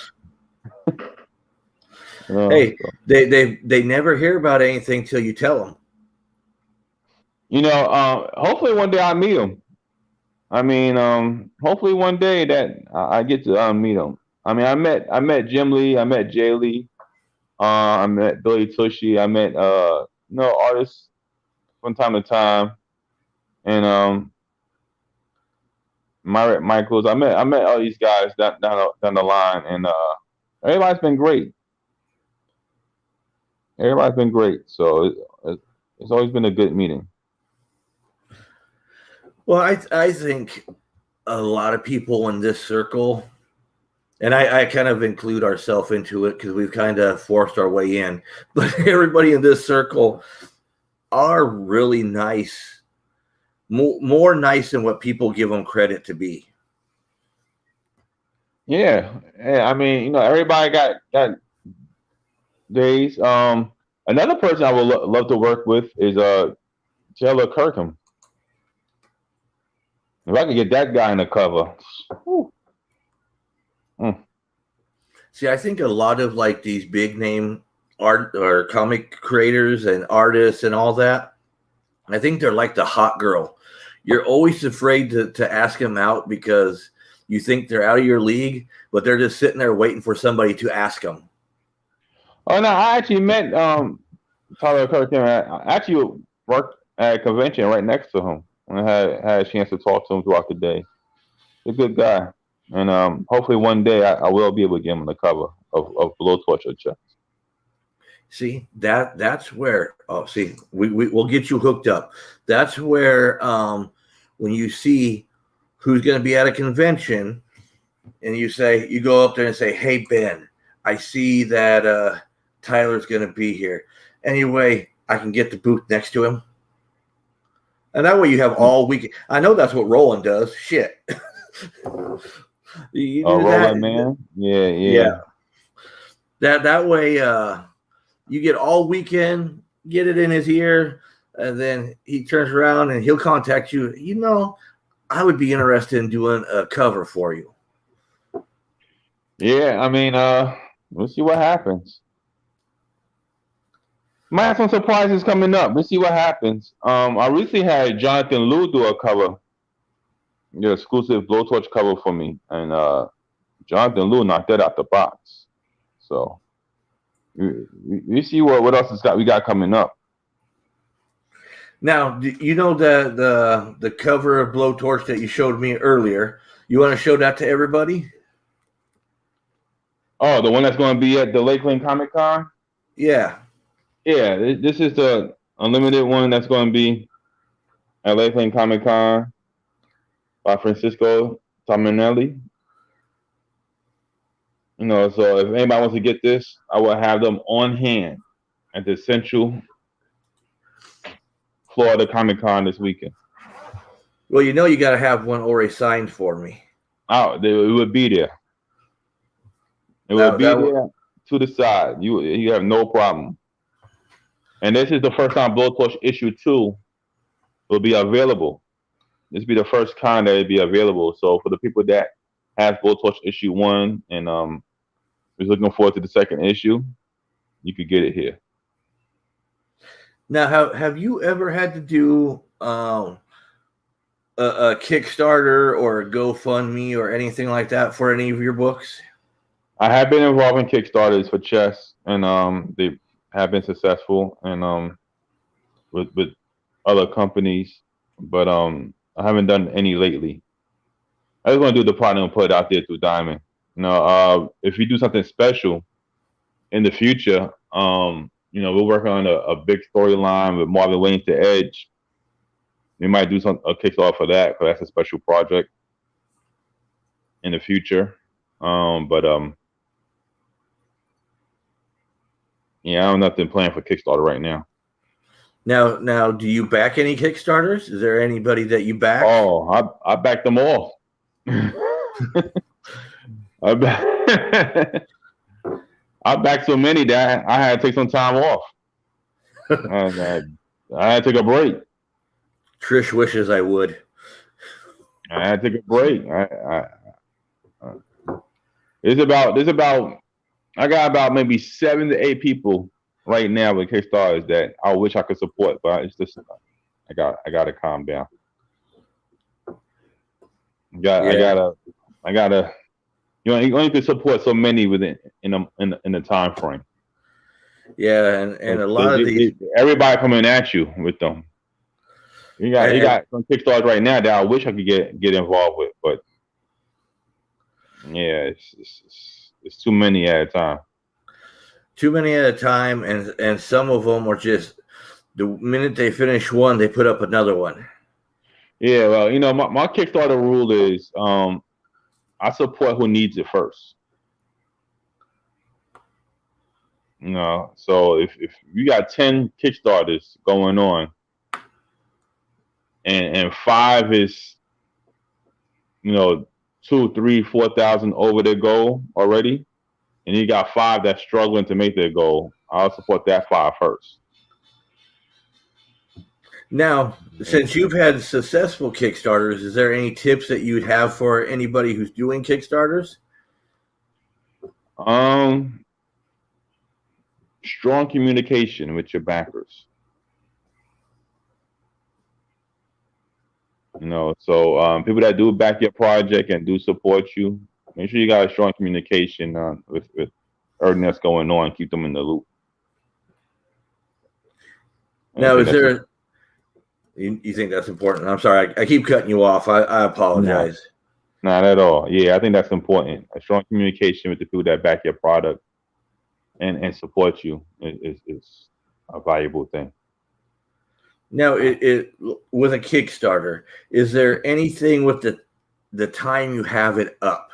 Hey, they never hear about anything till you tell them. You know, hopefully one day I meet him. I mean, hopefully one day that I get to meet him. I mean, I met Jim Lee, I met Jay Lee, I met Billy Tushy, I met artists from time to time, and Myrick Michaels. I met all these guys down the line, and everybody's been great. Everybody's been great. So it's always been a good meeting. Well, I think a lot of people in this circle, and I kind of include ourselves into it because we've kind of forced our way in, but everybody in this circle are really nice, more nice than what people give them credit to be. Yeah. I mean, everybody got days. Another person I would love to work with is Taylor Kirkham. If I could get that guy in the cover. See, I think a lot of like these big name art or comic creators and artists and all that, I think they're like the hot girl. You're always afraid to ask them out because you think they're out of your league, but they're just sitting there waiting for somebody to ask them. Oh no, I actually met Tyler Kirkham. I actually worked at a convention right next to him, and I had a chance to talk to him throughout the day. He's a good guy, and hopefully one day I will be able to get him on the cover of Blowtorch or Chess. See, that's where we'll get you hooked up. That's where when you see who's going to be at a convention, and you go up there and say, "Hey Ben, I see that Tyler's going to be here. Anyway, I can get the booth next to him." And that way you have all week. I know that's what Roland does. Shit. You do Roland, man. Yeah. That way you get all weekend, get it in his ear, and then he turns around and he'll contact you. You know, I would be interested in doing a cover for you. Yeah, I mean, we'll see what happens. Might have some surprises coming up. We'll see what happens. I recently had Jonathan Liu do a cover, the exclusive Blowtorch cover for me, and Jonathan Liu knocked that out the box. So we see what else we got coming up. Now, you know the cover of Blowtorch that you showed me earlier. You want to show that to everybody? Oh, the one that's going to be at the Lakeland Comic Con? Yeah. Yeah, this is the unlimited one that's going to be at Lakeland Comic Con by Francisco Tominelli. So if anybody wants to get this, I will have them on hand at the Central Florida Comic Con this weekend. Well, you got to have one already signed for me. Oh, it would be there. It would be there to the side. You have no problem. And this is the first time Blowtorch issue 2 will be available. This will be the first con that will be available. So for the people that have Blowtorch issue 1 and is looking forward to the second issue, you could get it here. Now, have you ever had to do a Kickstarter or a GoFundMe or anything like that for any of your books? I have been involved in Kickstarters for chess, and they have been successful, and with other companies. but I haven't done any lately. I just want to do the product and put it out there through Diamond. If you do something special in the future, we're working on a big storyline with Marvin Wayne's The Edge. We might do a Kickstarter for that, because that's a special project in the future. But yeah, I have nothing planned for Kickstarter right now. Now, do you back any Kickstarters? Is there anybody that you back? Oh, I backed them all. I backed so many that I had to take some time off. I had to take a break. Trish wishes I would. I had to take a break. I got about maybe 7 to 8 people right now with Kickstarters that I wish I could support, but it's just I got to calm down. I gotta. You only can support so many within in a time frame. Yeah, and a lot of these, everybody coming at you with them. You got some Kickstarters right now that I wish I could get involved with, but yeah, it's too many at a time. Too many at a time, and some of them are just the minute they finish one, they put up another one. Yeah, well, my Kickstarter rule is I support who needs it first. So if you got 10 Kickstarters going on, and 5 is 2, 3, 4,000 over their goal already, and you got 5 that's struggling to make their goal, I'll support that 5 first. Now, since you've had successful Kickstarters, is there any tips that you would have for anybody who's doing Kickstarters? Strong communication with your backers. So people that do back your project and do support you, make sure you got a strong communication with everything that's going on. Keep them in the loop. Now, is there? You think that's important? I'm sorry, I keep cutting you off. I apologize. No, not at all. Yeah, I think that's important. A strong communication with the people that back your product and support you is a valuable thing. Now, with a Kickstarter, is there anything with the time you have it up?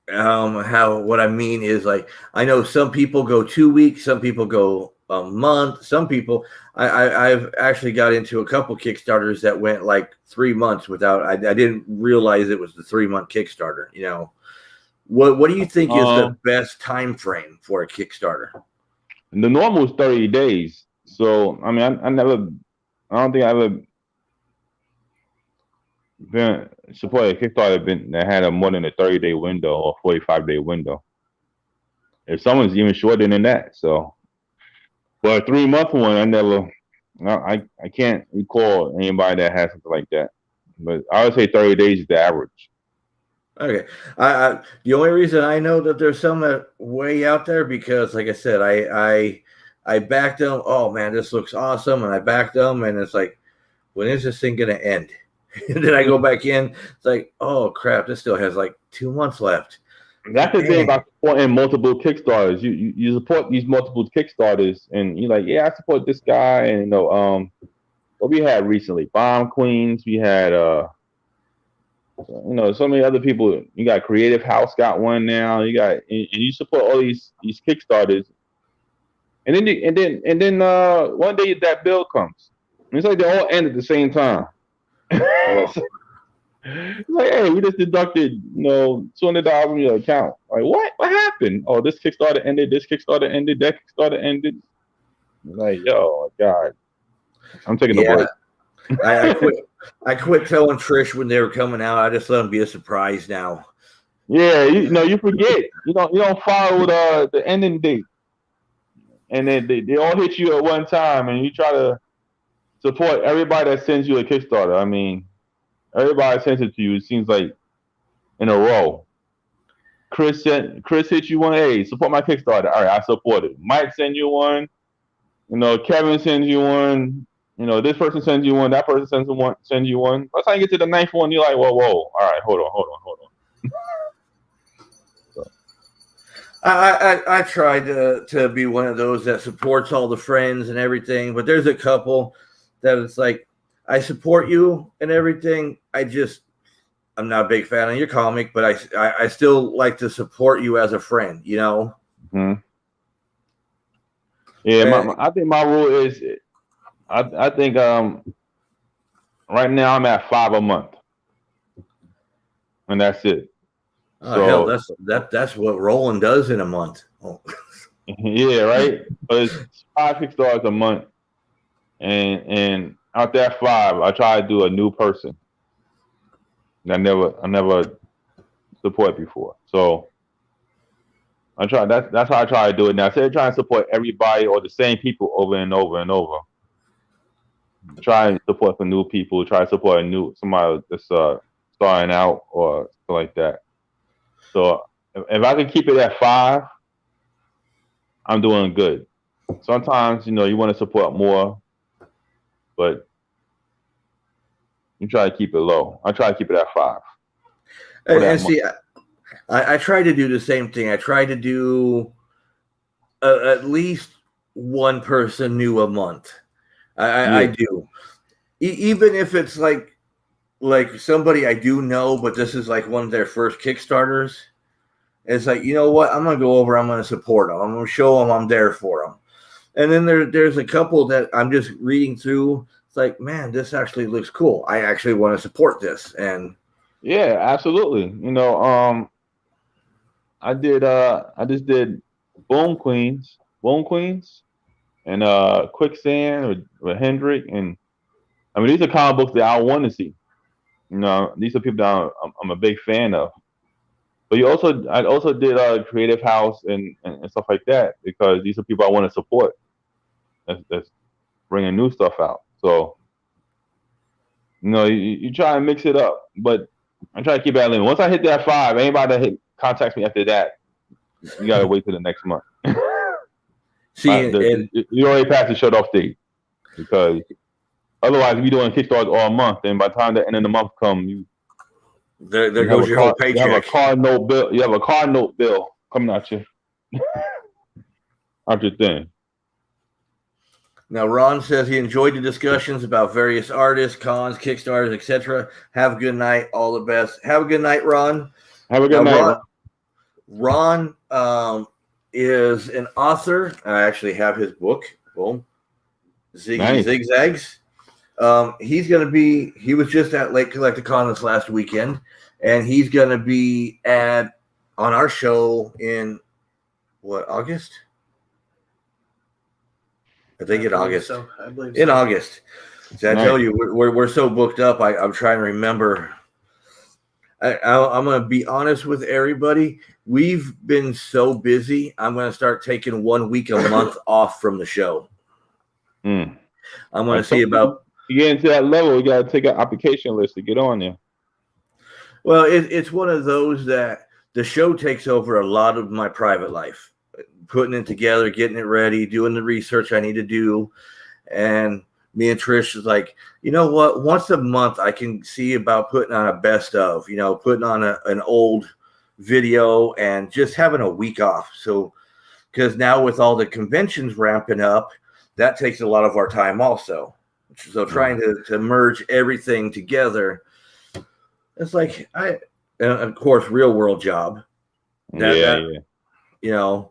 What I mean is, like, I know some people go 2 weeks, some people go a month, some people. I've actually got into a couple Kickstarters that went like 3 months without. I didn't realize it was the 3-month Kickstarter. What do you think is the best time frame for a Kickstarter? The normal is 30 days. So I mean, I don't think I ever been supported a Kickstarter that had a more than a 30-day window or 45-day window. If someone's even shorter than that, so. But a 3-month one, I can't recall anybody that has something like that. But I would say 30 days is the average. Okay. The only reason I know that there's some way out there, because, like I said, I backed them. Oh man, this looks awesome, and I backed them, and it's like, when is this thing gonna end? And then I go back in. It's like, oh crap, this still has like 2 months left. That's the thing about supporting multiple Kickstarters. You support these multiple Kickstarters, and you're like, yeah, I support this guy, and what we had recently, Bomb Queens. We had so many other people. You got Creative House got one now. You got and you support all these Kickstarters, and then one day that bill comes. And it's like they all end at the same time. It's like, hey, we just deducted, $200 from your account. Like, what? What happened? Oh, this Kickstarter ended. This Kickstarter ended. That Kickstarter ended. Like, yo, God, I'm taking a break. I quit telling Trish when they were coming out. I just let them be a surprise now. Yeah, you forget. You don't follow the ending date, and then they all hit you at one time, and you try to support everybody that sends you a Kickstarter. I mean, everybody sends it to you. It seems like in a row. Chris hit you one. Hey, support my Kickstarter. All right, I support it. Mike send you one. Kevin sends you one. this person sends you one, that person sends you one. By the time you get to the ninth one, you're like, whoa, all right, hold on. So, I try to be one of those that supports all the friends and everything, but there's a couple that it's like, I support you and everything. I'm not a big fan of your comic, but I still like to support you as a friend, mm-hmm. Yeah, I think my rule is, I think right now I'm at 5 a month, and that's it. Oh, so, hell, that's what Roland does in a month. Oh. Yeah, right. But it's $5-6 a month, and out there 5, I try to do a new person that I never support before. So I try. That's how I try to do it now. Instead of trying to support everybody or the same people over and over and over, try and support some new people. Try to support somebody that's starting out or something like that. So if I can keep it at 5, I'm doing good. Sometimes you want to support more, but you try to keep it low. I try to keep it at 5. And see, I try to do the same thing. I try to do at least one person new a month. I do, even if it's like somebody I do know, but this is like one of their first Kickstarters. It's like, you know what? I'm gonna go over. I'm gonna support them. I'm gonna show them I'm there for them. And then there's a couple that I'm just reading through. It's like, man, this actually looks cool. I actually want to support this. And yeah, absolutely. I just did Boom Queens, and Quicksand with Hendrick, and I mean these are comic books that I want to see. These are people that I'm a big fan of. But I also did Creative House and stuff like that because these are people I want to support. That's bringing new stuff out. So you try and mix it up, but I try to keep it at limit. Once I hit that 5, anybody that contacts me after that, you gotta wait till the next month. See, you already passed the shut off date because otherwise, if you're doing Kickstarter all month, then by the time the end of the month comes, there goes your whole paycheck. You have a card note bill. You have a card note bill coming out you. Out your thing. Now, Ron says he enjoyed the discussions about various artists, cons, Kickstarters, etc. Have a good night. All the best. Have a good night, Ron. Have a good night. Ron is an author. I actually have his book. Boom. Zigzags. He was just at Lake Collecticon this last weekend, and he's going to be on our show in August? I think in August. So. I believe in so. August. So I tell you, we're so booked up. I'm trying to remember. I'm going to be honest with everybody. We've been so busy. I'm going to start taking 1 week a month off from the show. I'm going to see about. You get into that level, you got to take an application list to get on there. Well, it's one of those that the show takes over a lot of my private life, putting it together, getting it ready, doing the research I need to do. And me and Trish is like, you know what? Once a month, I can see about putting on a best of, putting on an old video and just having a week off. So, because now with all the conventions ramping up, that takes a lot of our time also. So trying to merge everything together, it's like and of course, real world job. Yeah. Because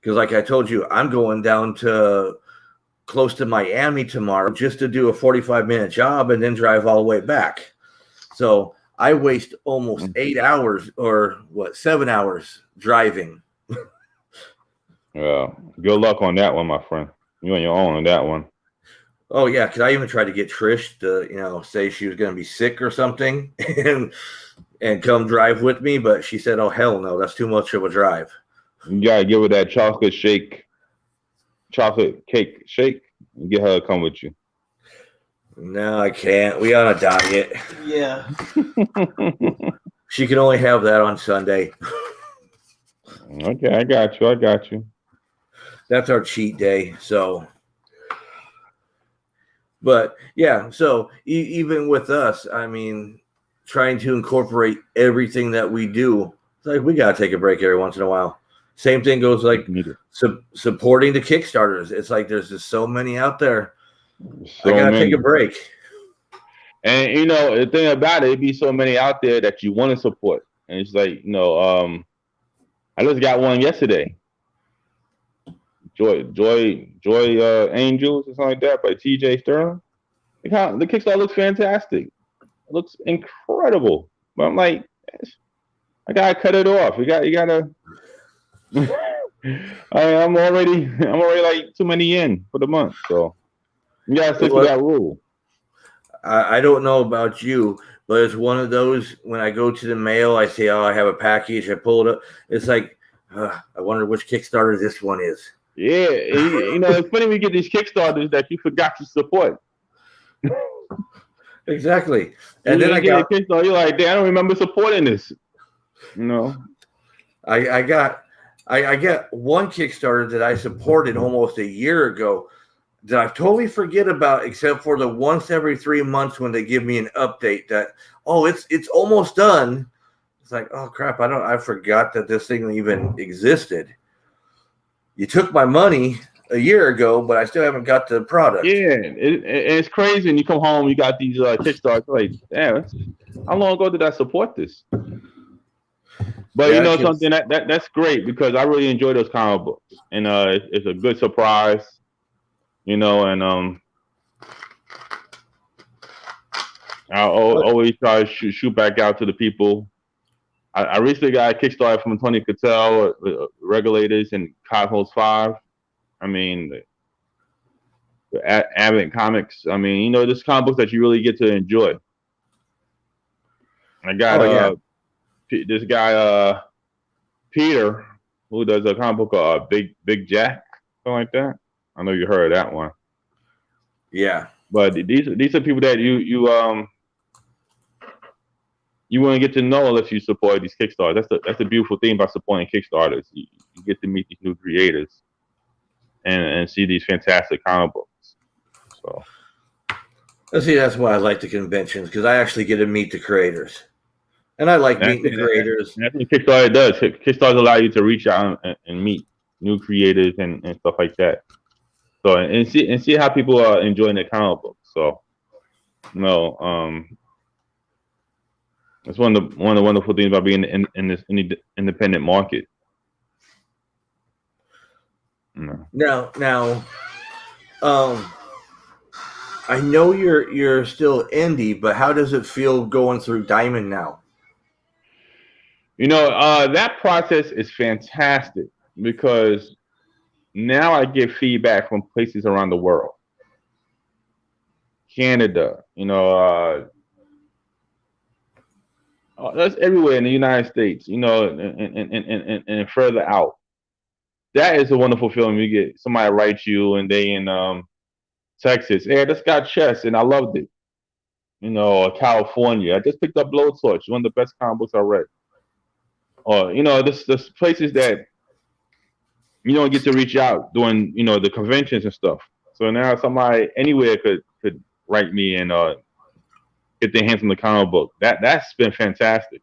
like I told you, I'm going down to close to Miami tomorrow just to do a 45-minute job and then drive all the way back. So I waste almost 8 hours or 7 hours driving. Yeah. Good luck on that one, my friend. You on your own on that one. Oh yeah, because I even tried to get Trish to, say she was going to be sick or something, and come drive with me, but she said, "Oh hell no, that's too much of a drive." You gotta give her that chocolate cake shake, and get her to come with you. No, I can't. We on a diet. Yeah. She can only have that on Sunday. Okay, I got you. That's our cheat day. So. But yeah, so even with us, I mean, trying to incorporate everything that we do, it's like we gotta take a break every once in a while. Same thing goes like supporting the Kickstarters. It's like there's just so many out there. So I gotta many. take a break. And you know, the thing about it be so many out there that you want to support. And it's like, you know, I just got one yesterday. Joy Angels or something like that by TJ Sterling. The Kickstarter looks fantastic. It looks incredible. But I'm like, I gotta cut it off. You gotta I'm already like too many in for the month. So you gotta stick to that rule. I don't know about you, but it's one of those when I go to the mail, I say, oh, I have a package. I pull it up. It's like, I wonder which Kickstarter this one is. Yeah, you know, it's funny we get these Kickstarters that you forgot to support. Exactly. And then I get a Kickstarter, you're like, damn, I don't remember supporting this. You know, I got one Kickstarter that I supported almost a year ago that I totally forget about, except for the once every 3 months when they give me an update that, oh, it's almost done. It's like, oh crap, I forgot that this thing even existed. You took my money a year ago, but I still haven't got the product. Yeah, it's crazy. And you come home, you got these Kickstarters. Like, damn, how long ago did I support this? But you know something, that's great because I really enjoy those comic books, and it's a good surprise. You know, and I always try to shoot back out to the people. I recently got a Kickstarter from Tony Cattell, Regulators, and Cosmos 5. I mean, the Advent Comics. I mean, you know, this comic books that you really get to enjoy. I got this guy Peter, who does a comic book called Big Jack, something like that. I know you heard of that one. Yeah, but these are people that you want to get to know unless you support these Kickstarters. That's the beautiful thing about supporting Kickstarters. You get to meet these new creators and see these fantastic comic books. So, see, that's why I like the conventions, because I actually get to meet the creators, and I like meeting the creators. That's what Kickstarter does. Kickstarter allow you to reach out and meet new creators and stuff like that. So and see how people are enjoying the comic books. So, you know, it's one of the wonderful things about being in this independent market. Now, I know you're still indie, but how does it feel going through Diamond now? You know, that process is fantastic because now I get feedback from places around the world. Canada, you know, that's everywhere in the United States, you know, and further out. That is a wonderful feeling. You get somebody write you and they in Texas, hey, I just got Chess and I loved it. You know, California, I just picked up Blowtorch, one of the best comic books I read. Or you know, there's places that you don't get to reach out during, you know, the conventions and stuff. So now somebody anywhere could write me and get their hands on the comic book. That's been fantastic.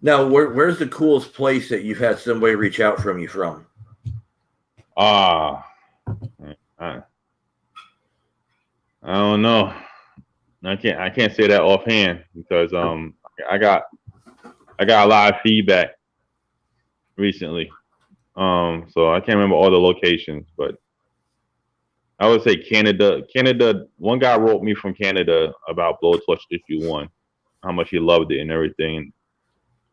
Now, where's the coolest place that you've had somebody reach out from you from? I don't know. I can't say that offhand because I got a lot of feedback recently. So I can't remember all the locations, but I would say Canada. One guy wrote me from Canada about Blowtorch issue 1, how much he loved it and everything.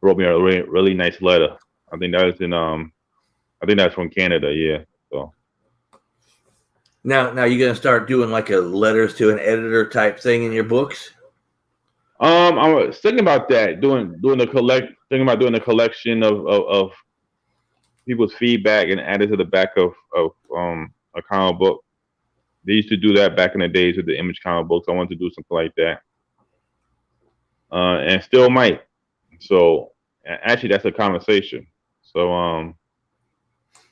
Wrote me a really nice letter. I think that was I think that's from Canada. Yeah. So now you're gonna start doing like a letters to an editor type thing in your books. I was thinking about that, thinking about doing a collection of people's feedback and add it to the back of a comic book. They used to do that back in the days with the Image comic books. I wanted to do something like that, and still might. So actually, that's a conversation. So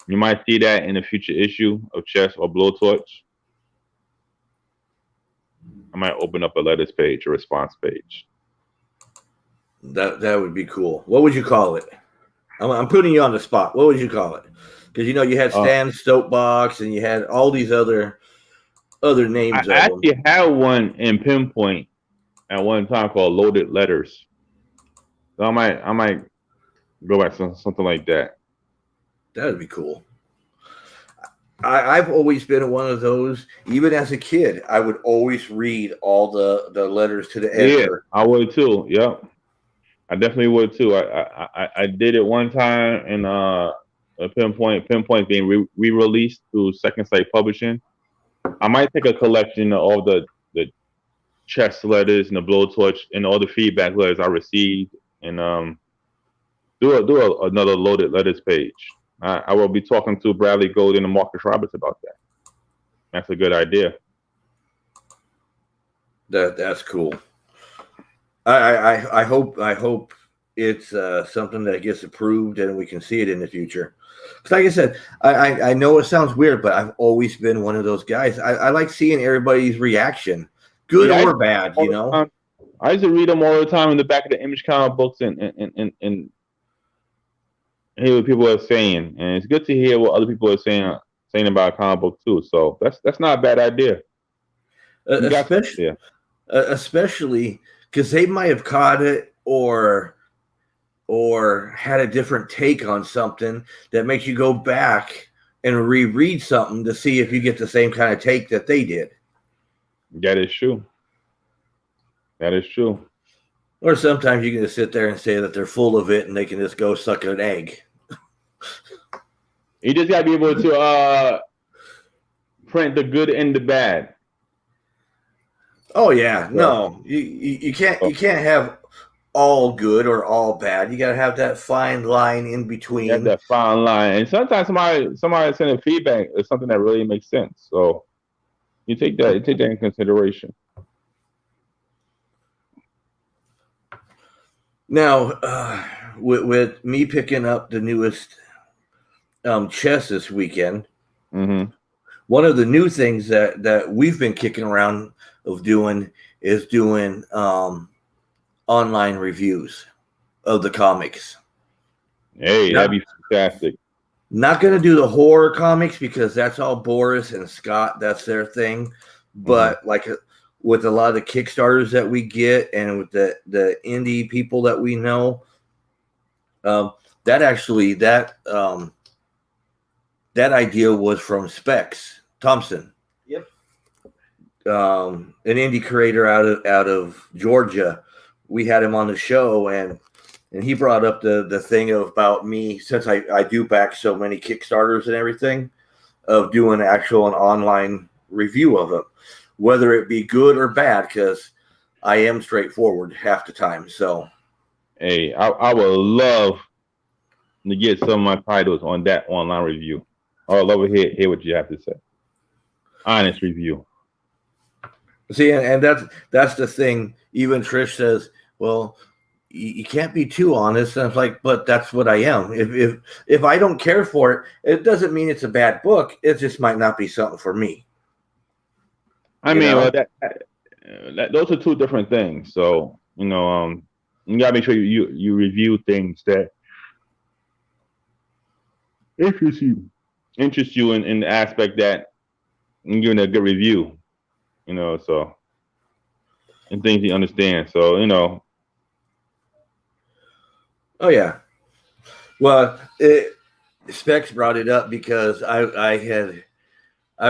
you might see that in a future issue of Chess or Blowtorch. I might open up a letters page, a response page. That would be cool. What would you call it? I'm putting you on the spot. What would you call it? Because you had Stan's Soapbox and you had all these other names. I actually had one in Pinpoint at one time called Loaded Letters. So I might go back to something like that. That would be cool. I've always been one of those. Even as a kid, I would always read all the letters to the editor. Yeah, I would too. Yep, I definitely would too. I did it one time in Pinpoint. Pinpoint being re-released through Second Sight Publishing. I might take a collection of all the chess letters and the blowtorch and all the feedback letters I received, and do another Loaded Letters page. I will be talking to Bradley Golden and Marcus Roberts about that. That's a good idea. That's cool. I hope it's something that gets approved and we can see it in the future. Because like I said, I know it sounds weird, but I've always been one of those guys. I like seeing everybody's reaction, good or bad. I used to read them all the time in the back of the Image comic books and hear what people are saying, and it's good to hear what other people are saying about a comic book too. So that's not a bad idea. Especially because they might have caught it or had a different take on something that makes you go back and reread something to see if you get the same kind of take that they did. That is true. That is true. Or sometimes you can just sit there and say that they're full of it and they can just go suck an egg. You just got to be able to print the good and the bad. Oh yeah, no, you can't have all good or all bad. You got to have that fine line in between. You have that fine line, and sometimes somebody sending feedback is something that really makes sense. So you take that in consideration. Now, with me picking up the newest chess this weekend, one of the new things that we've been kicking around of doing is doing online reviews of the comics. Hey, that'd be fantastic. Not going to do the horror comics because that's all Boris and Scott. That's their thing. But with a lot of the Kickstarters that we get and with the indie people that we know, that idea was from Specs Thompson. Yep. An indie creator out of Georgia. We had him on the show and he brought up the thing about me, since I do back so many Kickstarters and everything, of doing an online review of them, whether it be good or bad, because I am straightforward half the time. So, hey, I would love to get some of my titles on that online review. I would love to hear what you have to say. Honest review. See, and that's the thing. Even Trish says, well, you can't be too honest. And I was like, but that's what I am. If I don't care for it, it doesn't mean it's a bad book. It just might not be something for me. I mean, well, those are two different things. So, you gotta make sure you review things that interest you in the aspect that you're giving a good review. So, and things you understand. So, Oh yeah. Well, Specs brought it up because I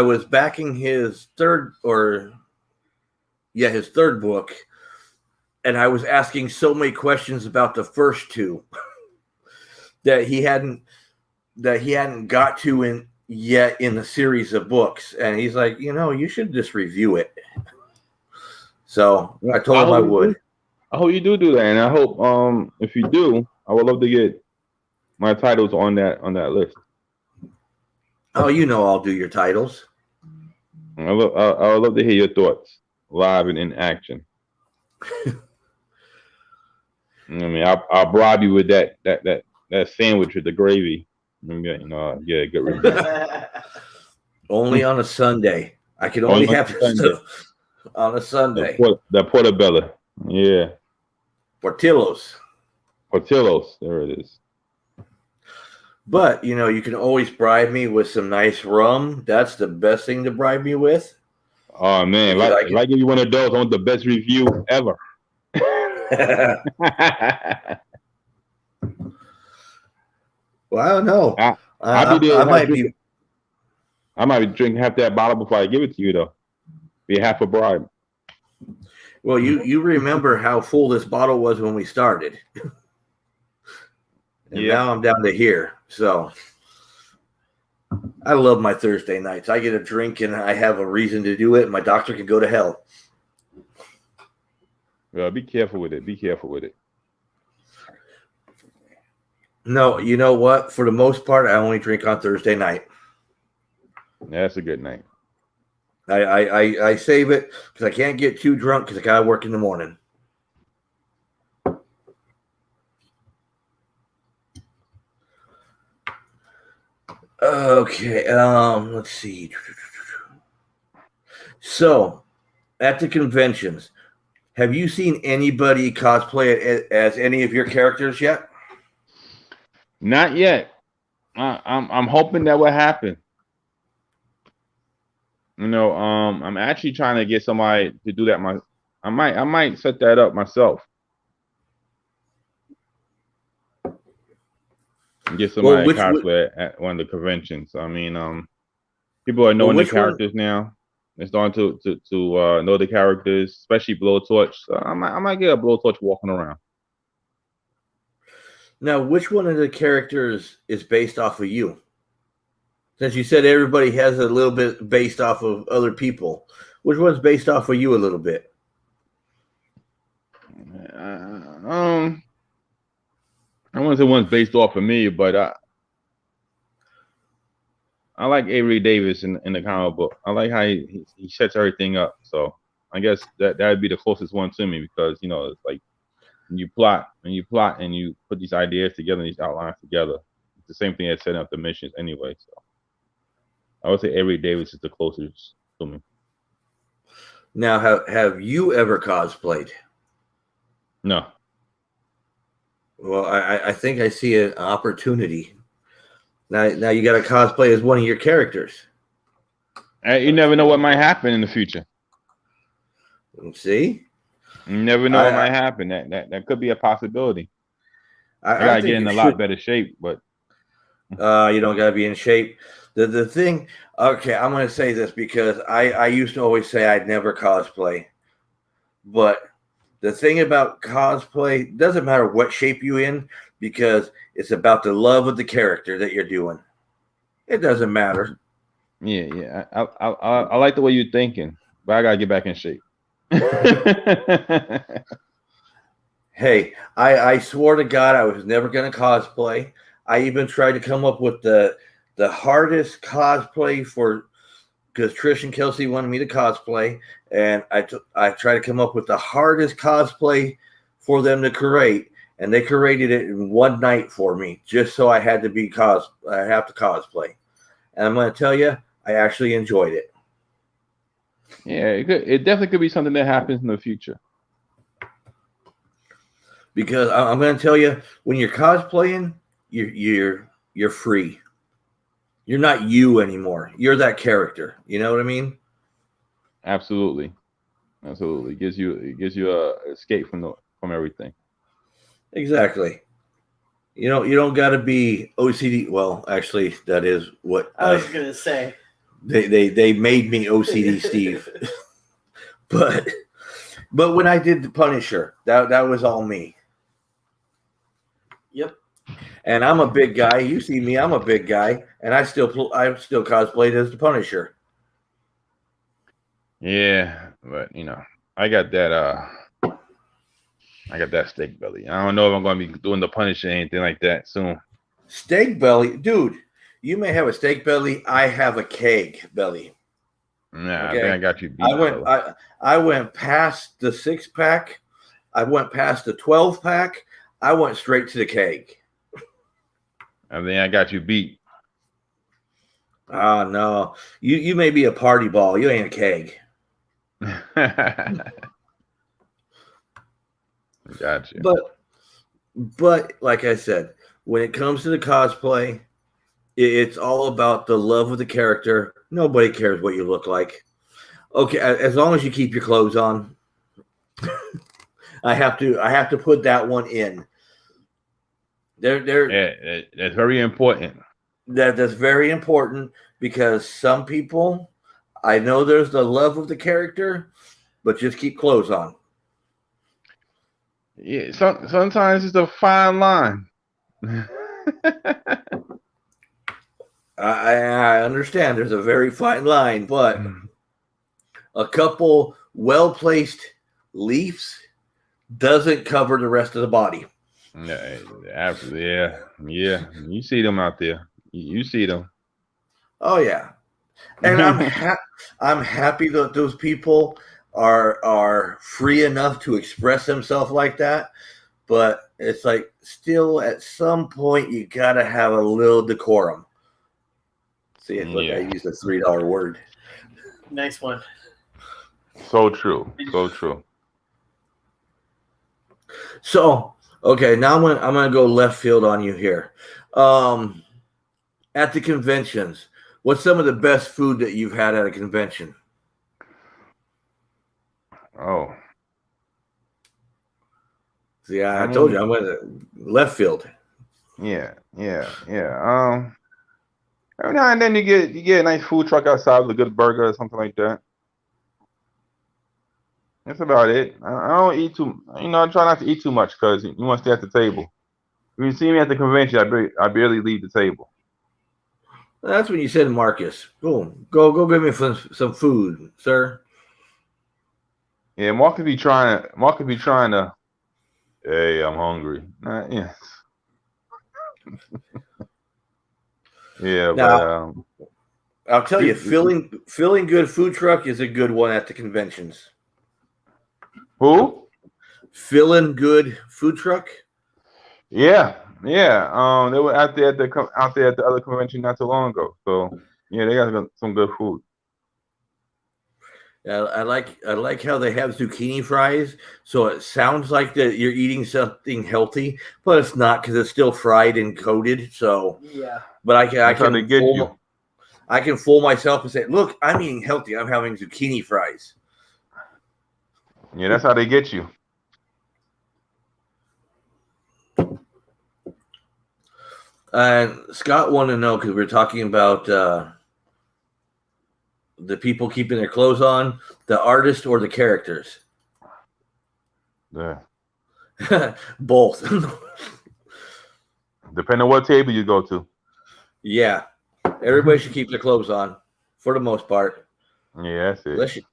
was backing his third book, and I was asking so many questions about the first two that he hadn't got to yet in the series of books. And he's like, you should just review it. So I told him I would. I hope you do that, and I hope if you do, I would love to get my titles on that list. Oh, I'll do your titles. I would love to hear your thoughts live and in action. I mean, I'll bribe you with that sandwich with the gravy. Get a good review. Only on a Sunday. I can only have on a Sunday. The portobello. Yeah. Portillo's. Portillo's. There it is. But, you can always bribe me with some nice rum. That's the best thing to bribe me with. Oh, man. If I give you one of those, I want the best review ever. Well, I don't know. I might be drinking half that bottle before I give it to you, though. Be half a bribe. Well, you remember how full this bottle was when we started. And now I'm down to here. So I love my Thursday nights. I get a drink and I have a reason to do it. My doctor can go to hell. Well, be careful with it. Be careful with it. No, you know what? For the most part, I only drink on Thursday night. Yeah, that's a good night. I save it because I can't get too drunk because I got to work in the morning. Okay, let's see. So, at the conventions, have you seen anybody cosplay as any of your characters yet? Not yet. I'm hoping that will happen. I'm actually trying to get somebody to do that. I might set that up myself. And get somebody to cosplay at one of the conventions. I mean, people are knowing the characters now. They're starting to know the characters, especially Blowtorch. So I might get a Blowtorch walking around. Now, which one of the characters is based off of you? Since you said everybody has a little bit based off of other people, which one's based off of you a little bit? I wouldn't say one's based off of me, but I like Avery Davis in the comic book. I like how he sets everything up. So I guess that would be the closest one to me because it's like when you plot and you put these ideas together and these outlines together. It's the same thing as setting up the missions anyway. So I would say Avery Davis is the closest to me. Now, have you ever cosplayed? No. Well, I think I see an opportunity. Now you got to cosplay as one of your characters. You never know what might happen in the future. See? You never know what might happen. That could be a possibility. I gotta get in a lot better shape, but you don't gotta be in shape. The thing, okay, I'm gonna say this because I used to always say I'd never cosplay, but the thing about cosplay doesn't matter what shape you in because it's about the love of the character that you're doing. It doesn't matter. Yeah. I like the way you're thinking, but I gotta get back in shape. Hey, I swore to God I was never going to cosplay. I even tried to come up with the hardest cosplay because Trish and Kelsey wanted me to cosplay, and I tried to come up with the hardest cosplay for them to create, and they created it in one night for me, just so I had to I have to cosplay. And I'm going to tell you, I actually enjoyed it. Yeah, it definitely could be something that happens in the future. Because I'm going to tell you, when you're cosplaying, you're free. You're not you anymore. You're that character. You know what I mean? Absolutely. It gives you a escape from everything. Exactly. You don't got to be O.C.D. Well, actually, that is what I was going to say. They made me O.C.D. Steve. But when I did the Punisher, that was all me. Yep. And I'm a big guy. You see me, I'm a big guy, and I'm still cosplayed as the Punisher. Yeah, but I got that steak belly. I don't know if I'm going to be doing the Punisher or anything like that soon. Steak belly, dude. You may have a steak belly. I have a keg belly. Nah, okay? I think I got you beat. I went past the 6-pack. I went past the 12-pack. I went straight to the keg. I think I got you beat. No. You may be a party ball. You ain't a keg. Gotcha. But like I said, when it comes to the cosplay, it's all about the love of the character. Nobody cares what you look like. Okay, as long as you keep your clothes on. I have to put that one in. Yeah, that's very important. That's very important because some people, I know there's the love of the character, but just keep clothes on. Yeah, sometimes it's a fine line. I understand there's a very fine line, but a couple well-placed leaves doesn't cover the rest of the body. Yeah, yeah. You see them out there. You see them. Oh yeah, and I'm happy that those people are free enough to express themselves like that. But it's like still at some point you gotta have a little decorum. See, look, I used a $3 word. Nice one. So true. So true. So, okay, now I'm gonna go left field on you here. At the conventions, what's some of the best food that you've had at a convention? Oh. See, I told you I'm gonna left field. Yeah. Every now and then you get a nice food truck outside with a good burger or something like that. That's about it. I don't eat too. I try not to eat too much because you want to stay at the table. When you see me at the convention, I barely leave the table. That's when you said Marcus. Go give me some food, sir. Yeah, Marcus be trying to. Hey, I'm hungry. Yeah. Yeah, now, but I'll tell you, filling good food truck is a good one at the conventions. Who? Feeling good food truck. Yeah. They were out there at the other convention not too long ago. So yeah, they got some good food. I like how they have zucchini fries, so it sounds like that you're eating something healthy, but it's not because it's still fried and coated. So yeah, but I can fool myself and say, look, I'm eating healthy. I'm having zucchini fries. Yeah, that's how they get you. And Scott wanted to know because we're talking about the people keeping their clothes on, the artist or the characters. Yeah. Both. Depending on what table you go to. Yeah. Everybody should keep their clothes on for the most part. Yeah, that's it.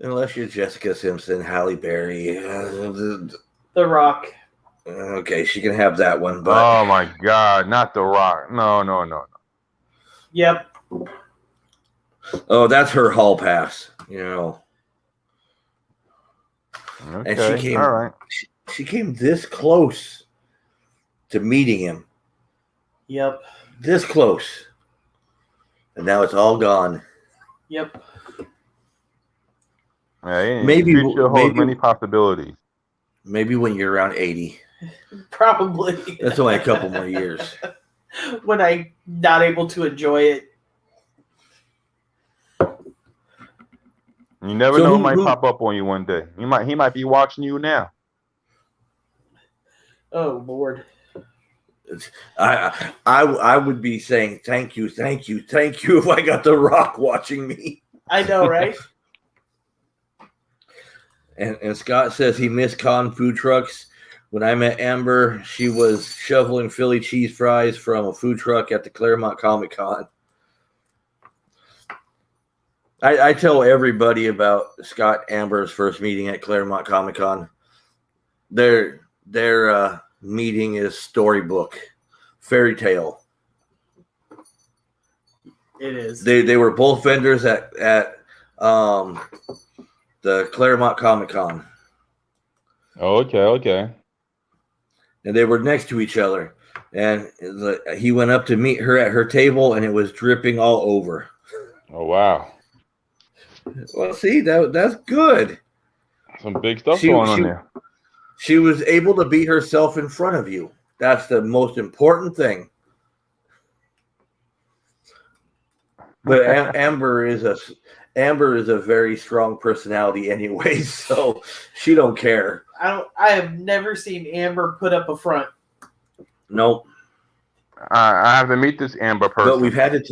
Unless you're Jessica Simpson, Halle Berry. The Rock. Okay, she can have that one. But oh my God, not The Rock. No. Yep. Oh, that's her hall pass. Okay, and she came. All right. She came this close to meeting him. Yep. This close, and now it's all gone. Yep. Yeah, maybe holds many possibilities. Maybe when you're around 80. Probably. That's only a couple more years. When I'm not able to enjoy it. You never know, might pop up on you one day. He might be watching you now. Oh Lord. I would be saying thank you if I got The Rock watching me. I know, right? And Scott says he missed con food trucks. When I met Amber, she was shoveling Philly cheese fries from a food truck at the Claremont Comic Con. I tell everybody about Scott Amber's first meeting at Claremont Comic Con. Their meeting is storybook, fairy tale. It is. They were both vendors at the Claremont Comic Con. Oh, okay. And they were next to each other. And he went up to meet her at her table, and it was dripping all over. Oh, wow. Well, see, that's good. Some big stuff going on there. She was able to be herself in front of you. That's the most important thing. But Amber is a very strong personality anyway, so she don't care. I have never seen Amber put up a front. Nope. I have to meet this Amber person. But we've had it.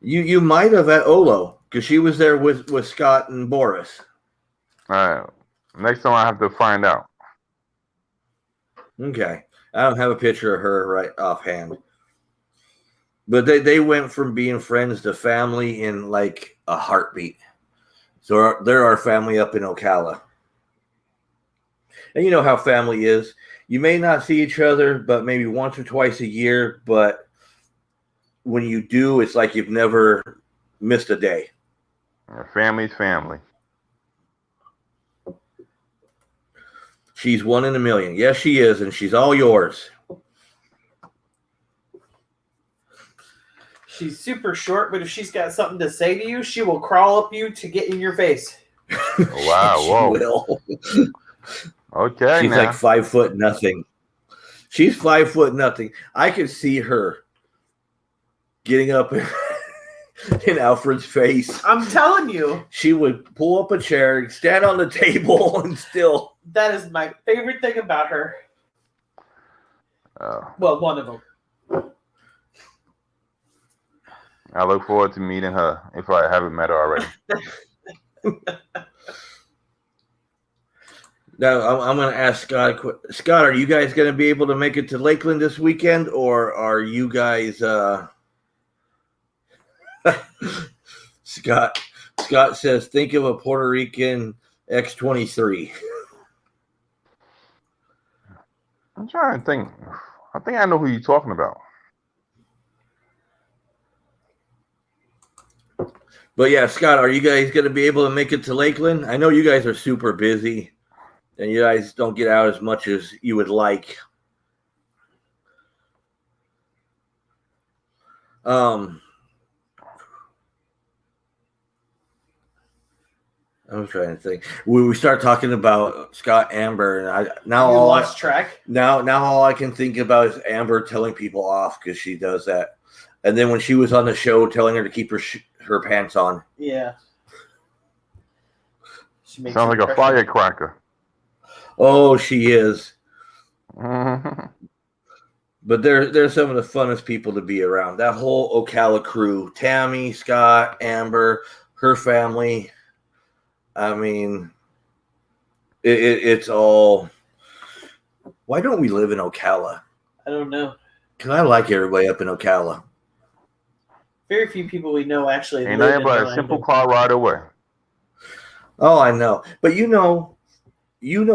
You might have at Olo because she was there with Scott and Boris. Next time I have to find out. Okay. I don't have a picture of her right offhand. But they went from being friends to family in like a heartbeat. So they're our family up in Ocala. And you know how family is. You may not see each other, but maybe once or twice a year. But when you do, it's like you've never missed a day. Family's family. She's one in a million. Yes, she is, and she's all yours. She's super short, but if she's got something to say to you, she will crawl up you to get in your face. Wow, whoa. She will. Okay, she's now. like 5'0". She's 5'0". I could see her getting up in Alfred's face. I'm telling you. She would pull up a chair, stand on the table, and still. That is my favorite thing about her. Well, one of them. I look forward to meeting her if I haven't met her already. Now, I'm going to ask Scott. Scott, are you guys going to be able to make it to Lakeland this weekend, or are you guys? Scott says, think of a Puerto Rican X-23. I'm trying to think. I think I know who you're talking about. But yeah, Scott, are you guys going to be able to make it to Lakeland? I know you guys are super busy, and you guys don't get out as much as you would like. I was trying to think. We start talking about Scott Amber, and lost track. Now all I can think about is Amber telling people off because she does that. And then when she was on the show, telling her to keep her pants on. Yeah. Sounds like a firecracker. Oh, she is. But they're some of the funnest people to be around. That whole Ocala crew, Tammy, Scott, Amber, her family. I mean, it's all. Why don't we live in Ocala? I don't know. Because I like everybody up in Ocala. Very few people we know actually Ain't live nothing but a simple car ride away. Oh, I know. But you know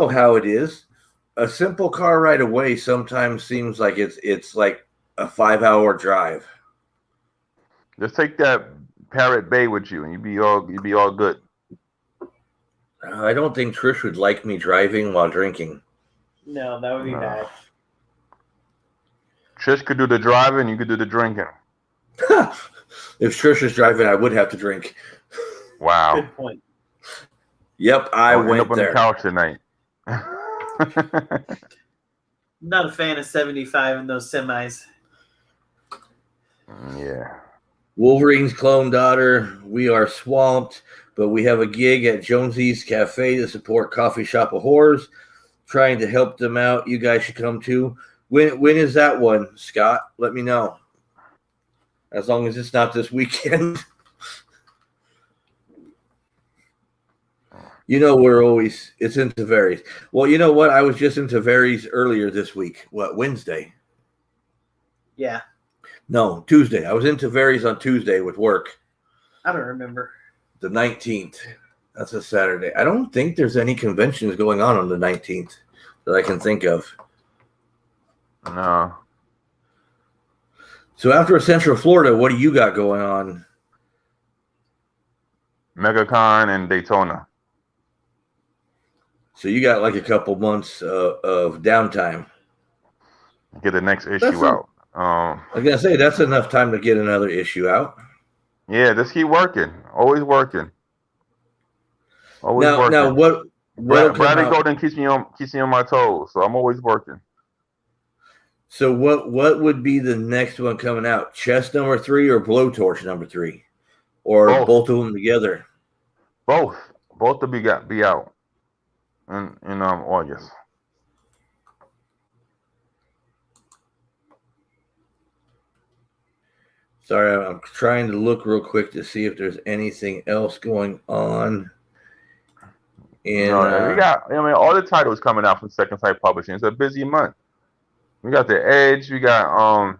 how it is. A simple car ride away sometimes seems like it's like a 5-hour drive. Just take that Parrot Bay with you, and you'd be all good. I don't think Trish would like me driving while drinking. No, that would be bad. Trish could do the driving, you could do the drinking. If Trish is driving, I would have to drink. Wow. Good point. Yep, I went up on there. The couch tonight. Not a fan of 75 in those semis. Yeah. Wolverine's clone daughter. We are swamped, but we have a gig at Jonesy's Cafe to support Coffee Shop of Horrors. Trying to help them out. You guys should come too. When is that one, Scott? Let me know. As long as it's not this weekend. You know, it's in Tavares. Well, you know what? I was just in Tavares earlier this week. What, Wednesday? Yeah. No, Tuesday. I was in Tavares on Tuesday with work. I don't remember. The 19th. That's a Saturday. I don't think there's any conventions going on the 19th that I can think of. No. So after Central Florida, what do you got going on? MegaCon and Daytona. So you got like a couple months of downtime. Get the next issue out. I was going to say, that's enough time to get another issue out. Yeah, just keep working. Always working. Always Now working. what'll come Bradley out? Golden keeps me on my toes, so I'm always working. So what would be the next one coming out? Chess number 3 or Blowtorch number 3, or Both, both of them together? both, both will be out in August. Sorry, I'm trying to look real quick to see if there's anything else going on. In We got. I mean, all the titles coming out from Second Sight Publishing. It's a busy month. We got the Edge. We got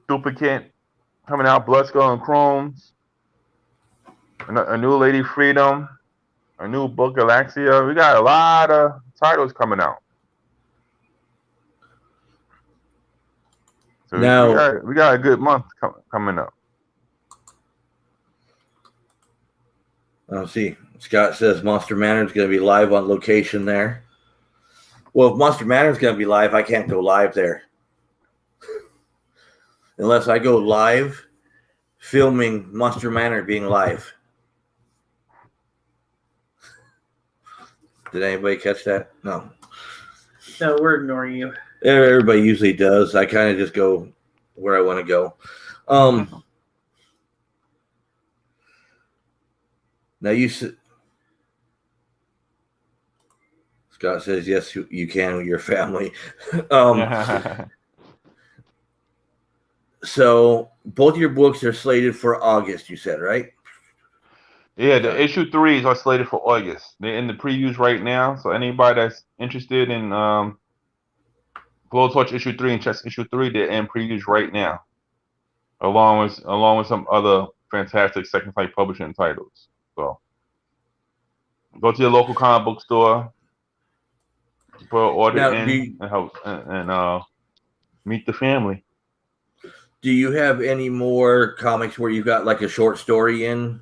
Duplicate coming out. Blood Skull and Chromes. A new Lady Freedom. A new book, Galaxia. We got a lot of titles coming out. So now, we got a good month coming up. let's see. Scott says Monster Manor is going to be live on location there. Well, if Monster Manor is going to be live, I can't go live there unless I go live filming Monster Manor being live. Did anybody catch that? No. No, we're ignoring you. Everybody usually does. I kind of just go where I want to go. Now Scott says yes, you can with your family. So both your books are slated for August. You said, right? Yeah, the issue 3s are slated for August. They're in the previews right now. So anybody that's interested in Blowtorch issue 3 and Chess issue 3, they're in previews right now, along with some other fantastic Second Sight Publishing titles. So go to your local comic book store, put an order Now, in, and help and meet the family. do you have any more comics where you got like a short story in?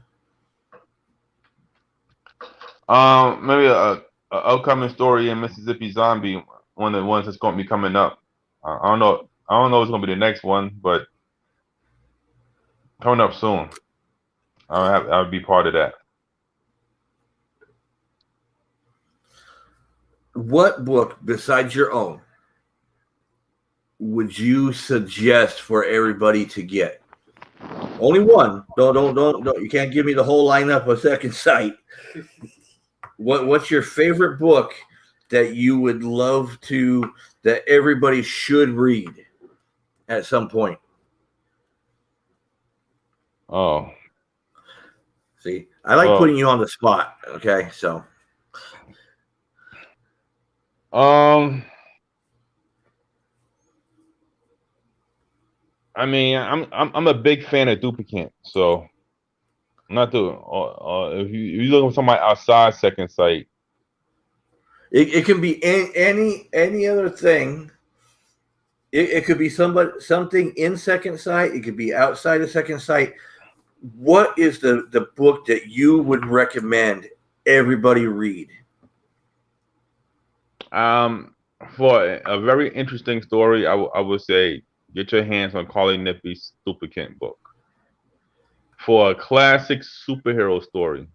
Maybe a upcoming story in Mississippi Zombie, one of the ones that's going to be coming up. I don't know. I don't know if it's going to be the next one, but coming up soon. I'll be part of that. What book besides your own would you suggest for everybody to get? Only one. Don't. You can't give me the whole lineup of Second Sight. What's your favorite book that you would love that everybody should read at some point? Oh. See, I like putting you on the spot. Okay, so. I mean, I'm a big fan of Duplicate, so not the if you looking for somebody outside Second Sight. It can be any other thing. It could be something in Second Sight. It could be outside of Second Sight. What is the book that you would recommend everybody read? For a very interesting story, I would say get your hands on Carly Nippy's Duplicate book. For a classic superhero story,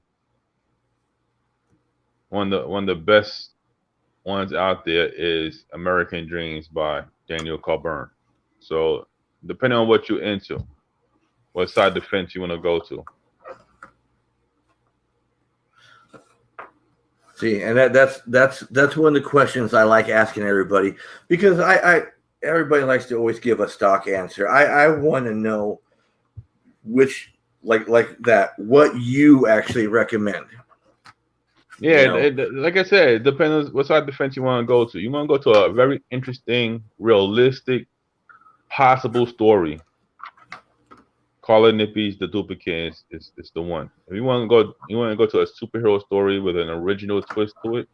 one of the best ones out there is American Dreams by Daniel Coburn. So depending on what you're into, what side of the fence you want to go to. See, and that's one of the questions I like asking everybody, because everybody likes to always give a stock answer. I want to know which like that what you actually recommend. Yeah, like I said, it depends what side of the fence you want to go to. You want to go to a very interesting, realistic, possible story. Carla Nippy's The Duplicate is the one. If you want to go to a superhero story with an original twist to it,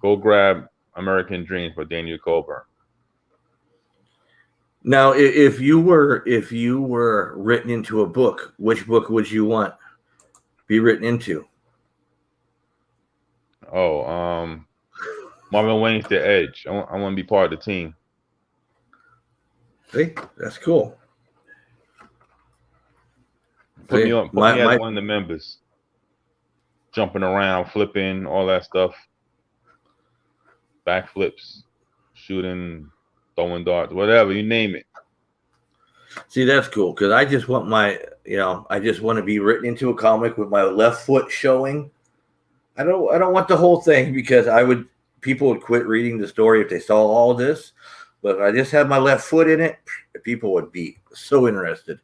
go grab American Dreams by Daniel Coburn. Now, if you were written into a book, which book would you want be written into? Oh, Marvin Wayne's The Edge. I want to be part of the team. See, that's cool. Put me as one of the members. Jumping around, flipping, all that stuff. Backflips, shooting, throwing darts, whatever, you name it. See, that's cool because I just want I just want to be written into a comic with my left foot showing. I don't want the whole thing because people would quit reading the story if they saw all this. But if I just had my left foot in it, people would be so interested.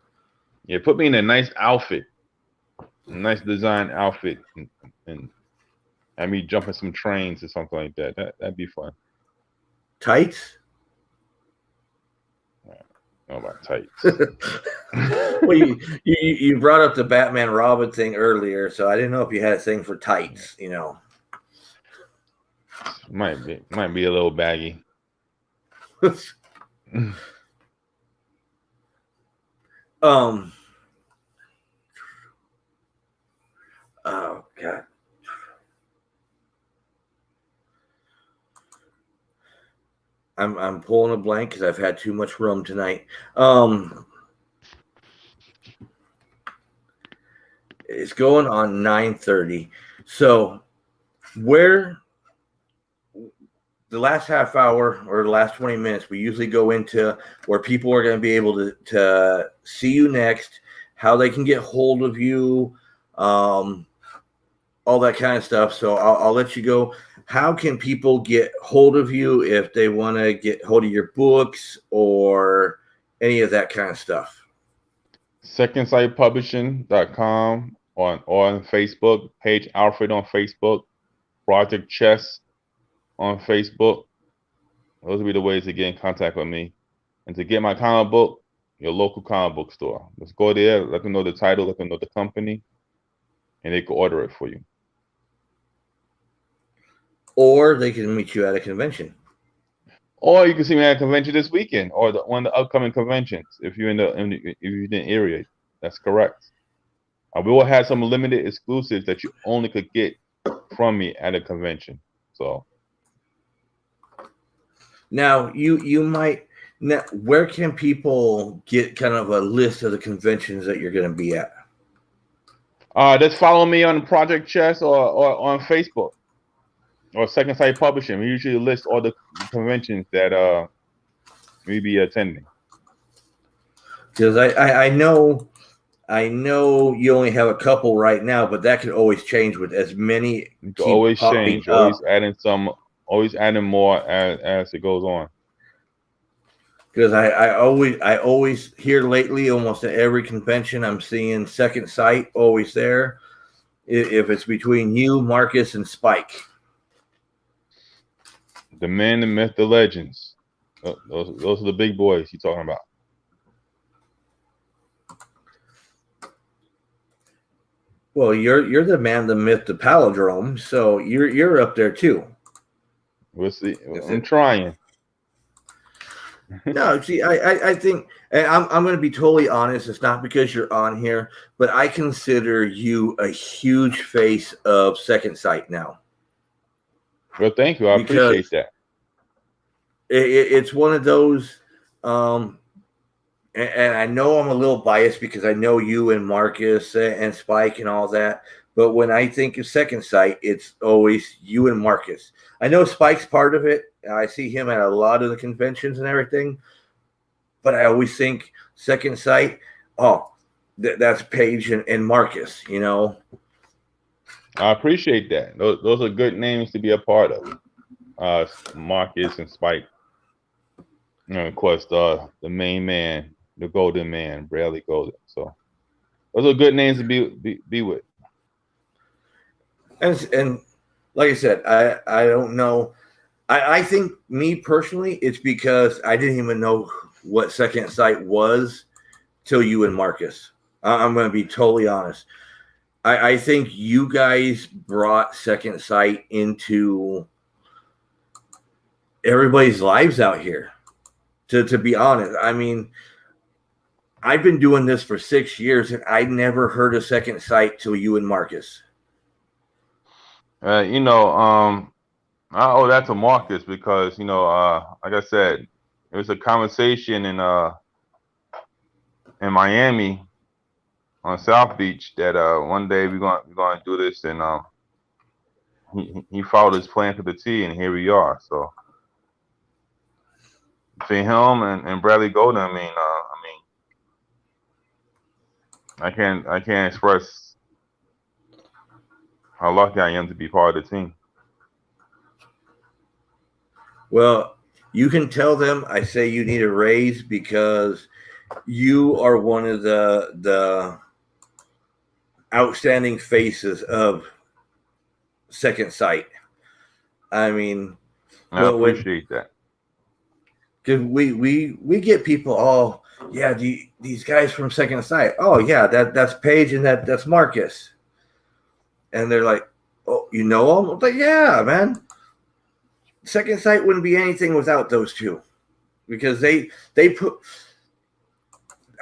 Yeah, put me in a nice outfit, a nice design outfit, and have me jumping some trains or something like that. That'd be fun. Tights? Know about tights. Well, you brought up the Batman Robin thing earlier, so I didn't know if you had a thing for tights. Might be a little baggy. Oh God. I'm pulling a blank because I've had too much rum tonight. It's going on 9:30. So where the last half hour or the last 20 minutes, we usually go into where people are going to be able to see you next, how they can get hold of you, all that kind of stuff. So I'll let you go. How can people get hold of you if they want to get hold of your books or any of that kind of stuff? SecondSightPublishing.com on Facebook, Paige Alfred on Facebook, Project Chess on Facebook. Those will be the ways to get in contact with me. And to get my comic book, your local comic book store. Let's go there, let them know the title, let them know the company, and they can order it for you. Or they can meet you at a convention. Or you can see me at a convention this weekend, or one of the upcoming conventions if you're in the area. That's correct. We will have some limited exclusives that you only could get from me at a convention. So now you might. Now, where can people get kind of a list of the conventions that you're going to be at? Just follow me on Project Chess or on Facebook. Or Second Sight Publishing. We usually list all the conventions that we be attending. Because I know you only have a couple right now, but that can always change with as many. You can always change. Always adding more as it goes on. Because I always hear lately, almost at every convention, I'm seeing Second Sight always there. If it's between you, Marcus, and Spike. The man, the myth, the legends. Those are the big boys you're talking about. Well, you're the man, the myth, the palindrome. So you're up there too. We'll see. I'm trying. No, see, I think, and I'm going to be totally honest. It's not because you're on here, but I consider you a huge face of Second Sight now. Well, thank you. I appreciate that. It's one of those, and I know I'm a little biased because I know you and Marcus and Spike and all that. But when I think of Second Sight, it's always you and Marcus. I know Spike's part of it. I see him at a lot of the conventions and everything. But I always think Second Sight, that's Paige and Marcus, I appreciate that. Those are good names to be a part of. Marcus and Spike. And of course, the main man, the golden man, Bradley Golden. So those are good names to be with. And like I said, I don't know. I think me personally, it's because I didn't even know what Second Sight was till you and Marcus. I'm going to be totally honest. I think you guys brought Second Sight into everybody's lives out here. To be honest, I mean, I've been doing this for 6 years, and I never heard of Second Sight till you and Marcus. I owe that to Marcus because like I said, it was a conversation in Miami on South Beach that one day we're gonna do this, and he followed his plan to the T, and here we are. So between him and Bradley Golden, I can't express how lucky I am to be part of the team. Well, you can tell them I say you need a raise because you are one of the outstanding faces of Second Sight. I mean, I appreciate that. Because we get people, oh yeah, these guys from Second Sight. Oh yeah, that's Paige and that's Marcus. And they're like, oh, you know them? I'm like, yeah, man. Second Sight wouldn't be anything without those two. Because they put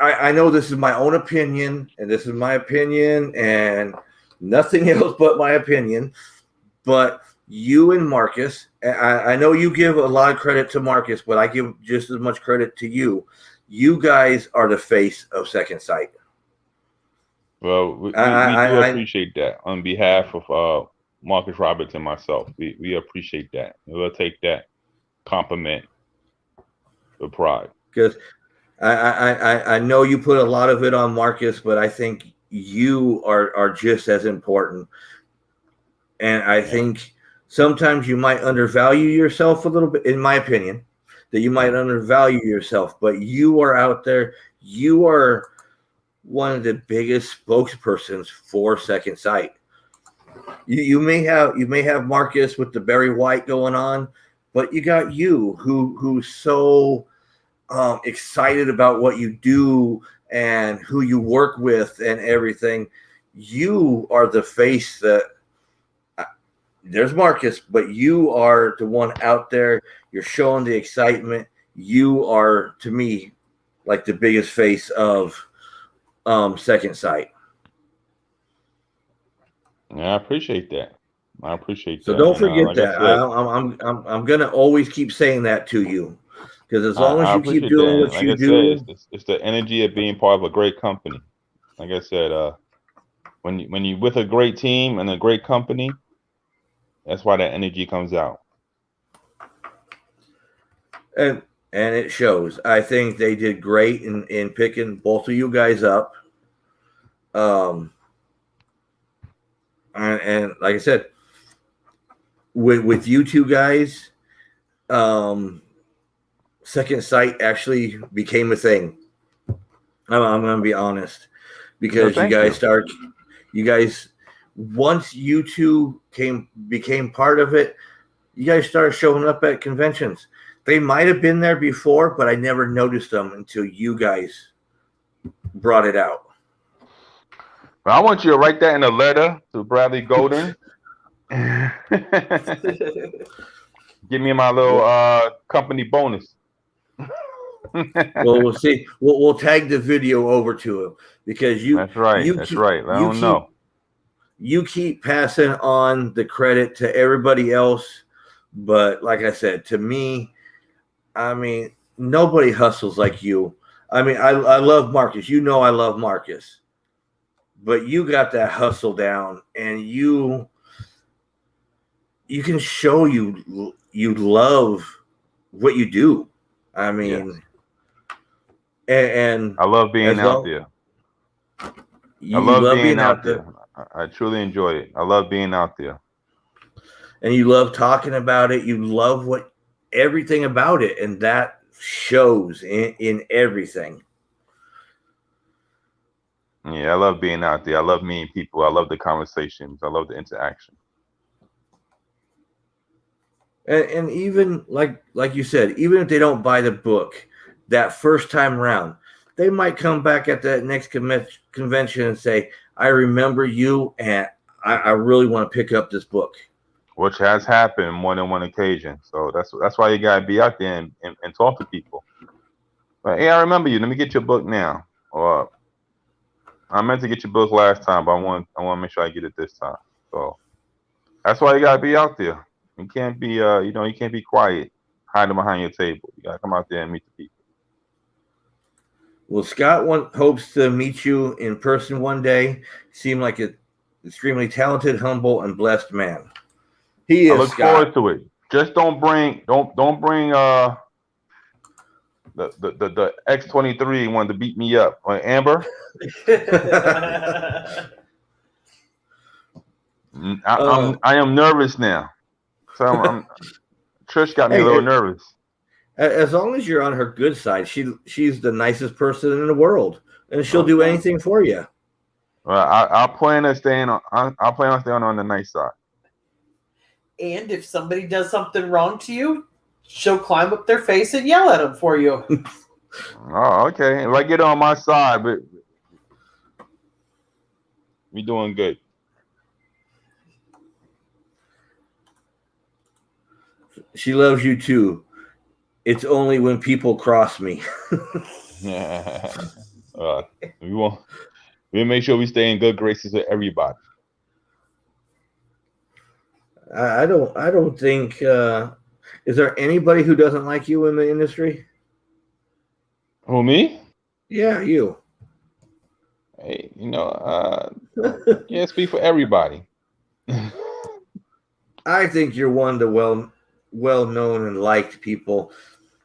I know this is my own opinion, and this is my opinion, and nothing else but my opinion. But you and Marcus, I know you give a lot of credit to Marcus, but I give just as much credit to you. You guys are the face of Second Sight. Well, we do appreciate that on behalf of Marcus Roberts and myself. We appreciate that. We'll take that compliment with pride. Because I know you put a lot of it on Marcus, but I think you are just as important. And I think sometimes you might undervalue yourself a little bit, in my opinion, that you might undervalue yourself, but you are out there. You are one of the biggest spokespersons for Second Sight. You may have Marcus with the Barry White going on, but you got you who's so excited about what you do and who you work with and everything. You are the face that there's Marcus, but you are the one out there. You're showing the excitement. You are, to me, like the biggest face of Second Sight. Yeah, I appreciate that. So don't forget that. I'm gonna always keep saying that to you, because as long as you keep doing what you do, it's the energy of being part of a great company. Like I said, when you're with a great team and a great company, that's why that energy comes out. And it shows. I think they did great in picking both of you guys up. And like I said, with you two guys, Second Sight actually became a thing. I'm going to be honest, because you guys, once you two became part of it, you guys started showing up at conventions. They might have been there before, but I never noticed them until you guys brought it out. Well, I want you to write that in a letter to Bradley Golden. Give me my little company bonus. Well, we'll see. We'll tag the video over to him, because you. That's right. I don't know. You keep passing on the credit to everybody else, but like I said, to me, I mean, nobody hustles like you. I mean, I love Marcus. You know I love Marcus. But you got that hustle down, and you can show you love what you do. I mean, and I love being out there. I love being out there. I truly enjoy it. I love being out there. And you love talking about it. You love everything about it, and that shows in everything. Yeah, I love being out there. I love meeting people. I love the conversations. I love the interaction. And even like you said, even if they don't buy the book that first time around, they might come back at the next convention and say, I remember you, and I really want to pick up this book. Which has happened more than one occasion. So that's why you gotta be out there and talk to people. Like, hey, I remember you. Let me get your book now. Or I meant to get your book last time, but I want to make sure I get it this time. So that's why you gotta be out there. You can't be you can't be quiet, hiding behind your table. You gotta come out there and meet the people. Well, Scott hopes to meet you in person one day. Seem like an extremely talented, humble, and blessed man. He I is look Scott. forward to it. Just don't bring the X-23 wanted to beat me up. Amber, I am nervous now. So Trish got me a little nervous. As long as you're on her good side, she's the nicest person in the world, and she'll do anything for you. Well, I plan on staying on the nice side. And if somebody does something wrong to you, she'll climb up their face and yell at them for you. Oh, okay. If I get on my side, but we doing good. She loves you too. It's only when people cross me. We make sure we stay in good graces with everybody. I don't think. Is there anybody who doesn't like you in the industry? Who, me? Yeah, you. Hey, can't speak for everybody. I think you're one of the well known and liked people.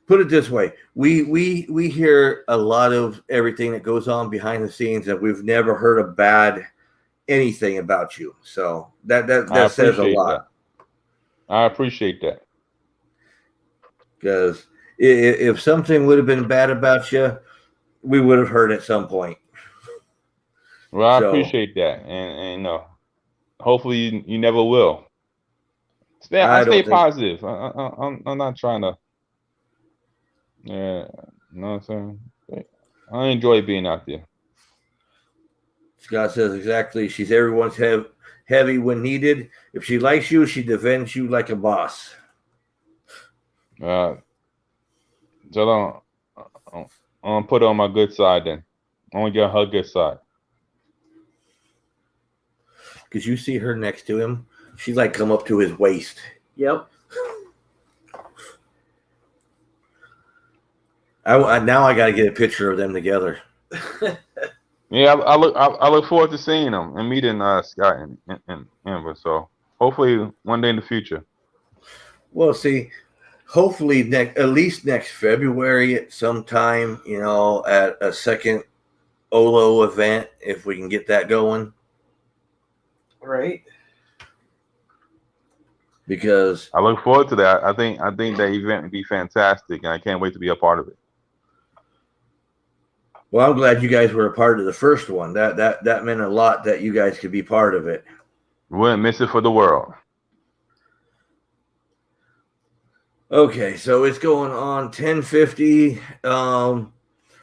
Put it this way: we hear a lot of everything that goes on behind the scenes, and we've never heard a bad anything about you. So that says a lot. I appreciate that. Because if something would have been bad about you, we would have heard at some point. Well, I appreciate that, and hopefully you never will. I stay positive. I'm not trying to. Yeah, you know what I'm saying? I enjoy being out there. Scott says exactly. She's everyone's heavy when needed. If she likes you, she defends you like a boss. So I'm put her on my good side then. I want to get her good side. Because you see her next to him, she's like come up to his waist. Yep. Now I got to get a picture of them together. Yeah, I look forward to seeing them and meeting Scott and Amber. So hopefully one day in the future. Well, see, hopefully at least next February at some time, at a second Olo event, if we can get that going. Right. Because I look forward to that. I think that event would be fantastic, and I can't wait to be a part of it. Well, I'm glad you guys were a part of the first one. That meant a lot that you guys could be part of it. Wouldn't miss it for the world. Okay, so it's going on 10:50.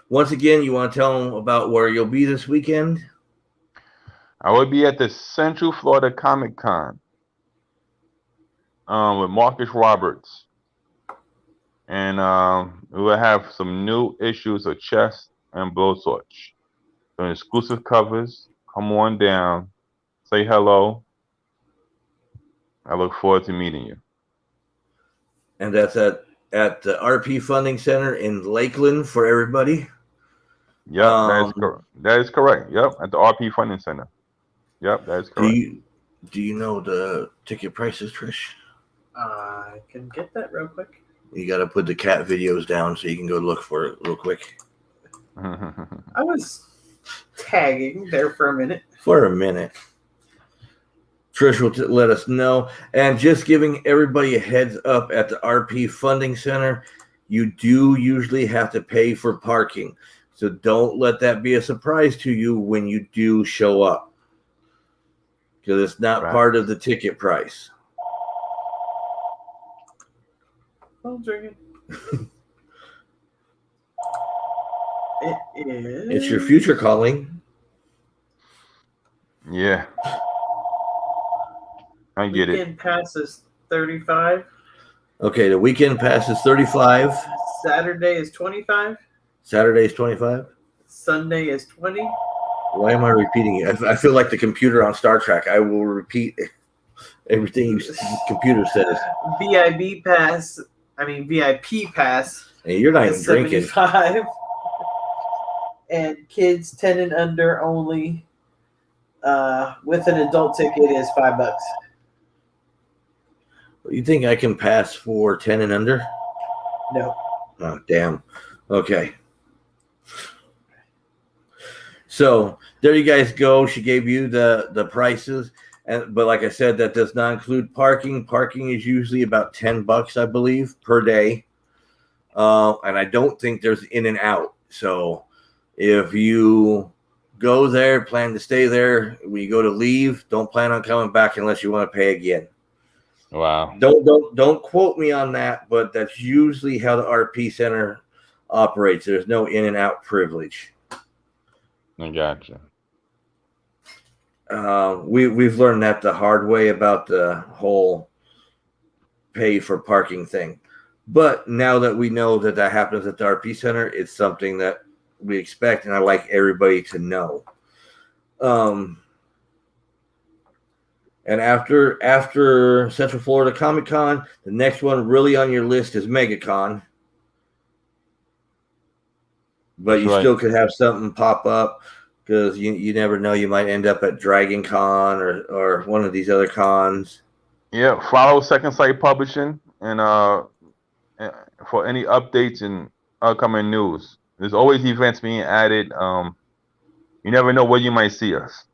Once again, you want to tell them about where you'll be this weekend? I will be at the Central Florida Comic Con with Marcus Roberts, and we will have some new issues of Chess and Blowtorch. Some exclusive covers. Come on down, say hello. I look forward to meeting you. And that's at the RP Funding Center in Lakeland for everybody. Yep, that is correct. Yep, at the RP Funding Center. Yep, that is correct. Do you know the ticket prices, Trish? I can get that real quick. You got to put the cat videos down so you can go look for it real quick. I was tagging there for a minute. Trish will let us know. And just giving everybody a heads up, at the RP Funding Center, you do usually have to pay for parking. So don't let that be a surprise to you when you do show up, because it's not part of the ticket price. Phone's ringing. It is. It's your future calling. Yeah. I get it. Weekend pass is $35. Okay, the weekend pass is $35. Saturday is $25. Saturday is $25. Sunday is $20. Why am I repeating it? I feel like the computer on Star Trek. I will repeat everything the computer says. VIP pass. Hey, you're not even drinking. 75. and kids 10 and under only. With an adult ticket is $5. You think I can pass for 10 and under? No. Oh, damn. Okay. So there you guys go. She gave you the prices, but like I said, that does not include parking. Parking is usually about $10, I believe, per day. And I don't think there's in and out. So if you go there, plan to stay there, when you go to leave, don't plan on coming back unless you want to pay again. Wow. Don't quote me on that, but that's usually how the RP Center operates. There's no in and out privilege. I gotcha. We've learned that the hard way about the whole pay for parking thing. But now that we know that happens at the RP Center, it's something that we expect, and I like everybody to know. And after Central Florida Comic Con, the next one really on your list is MegaCon. But you still could have something pop up because you never know. You might end up at Dragon Con or one of these other cons. Yeah, follow Second Sight Publishing and for any updates and upcoming news. There's always events being added. You never know where you might see us.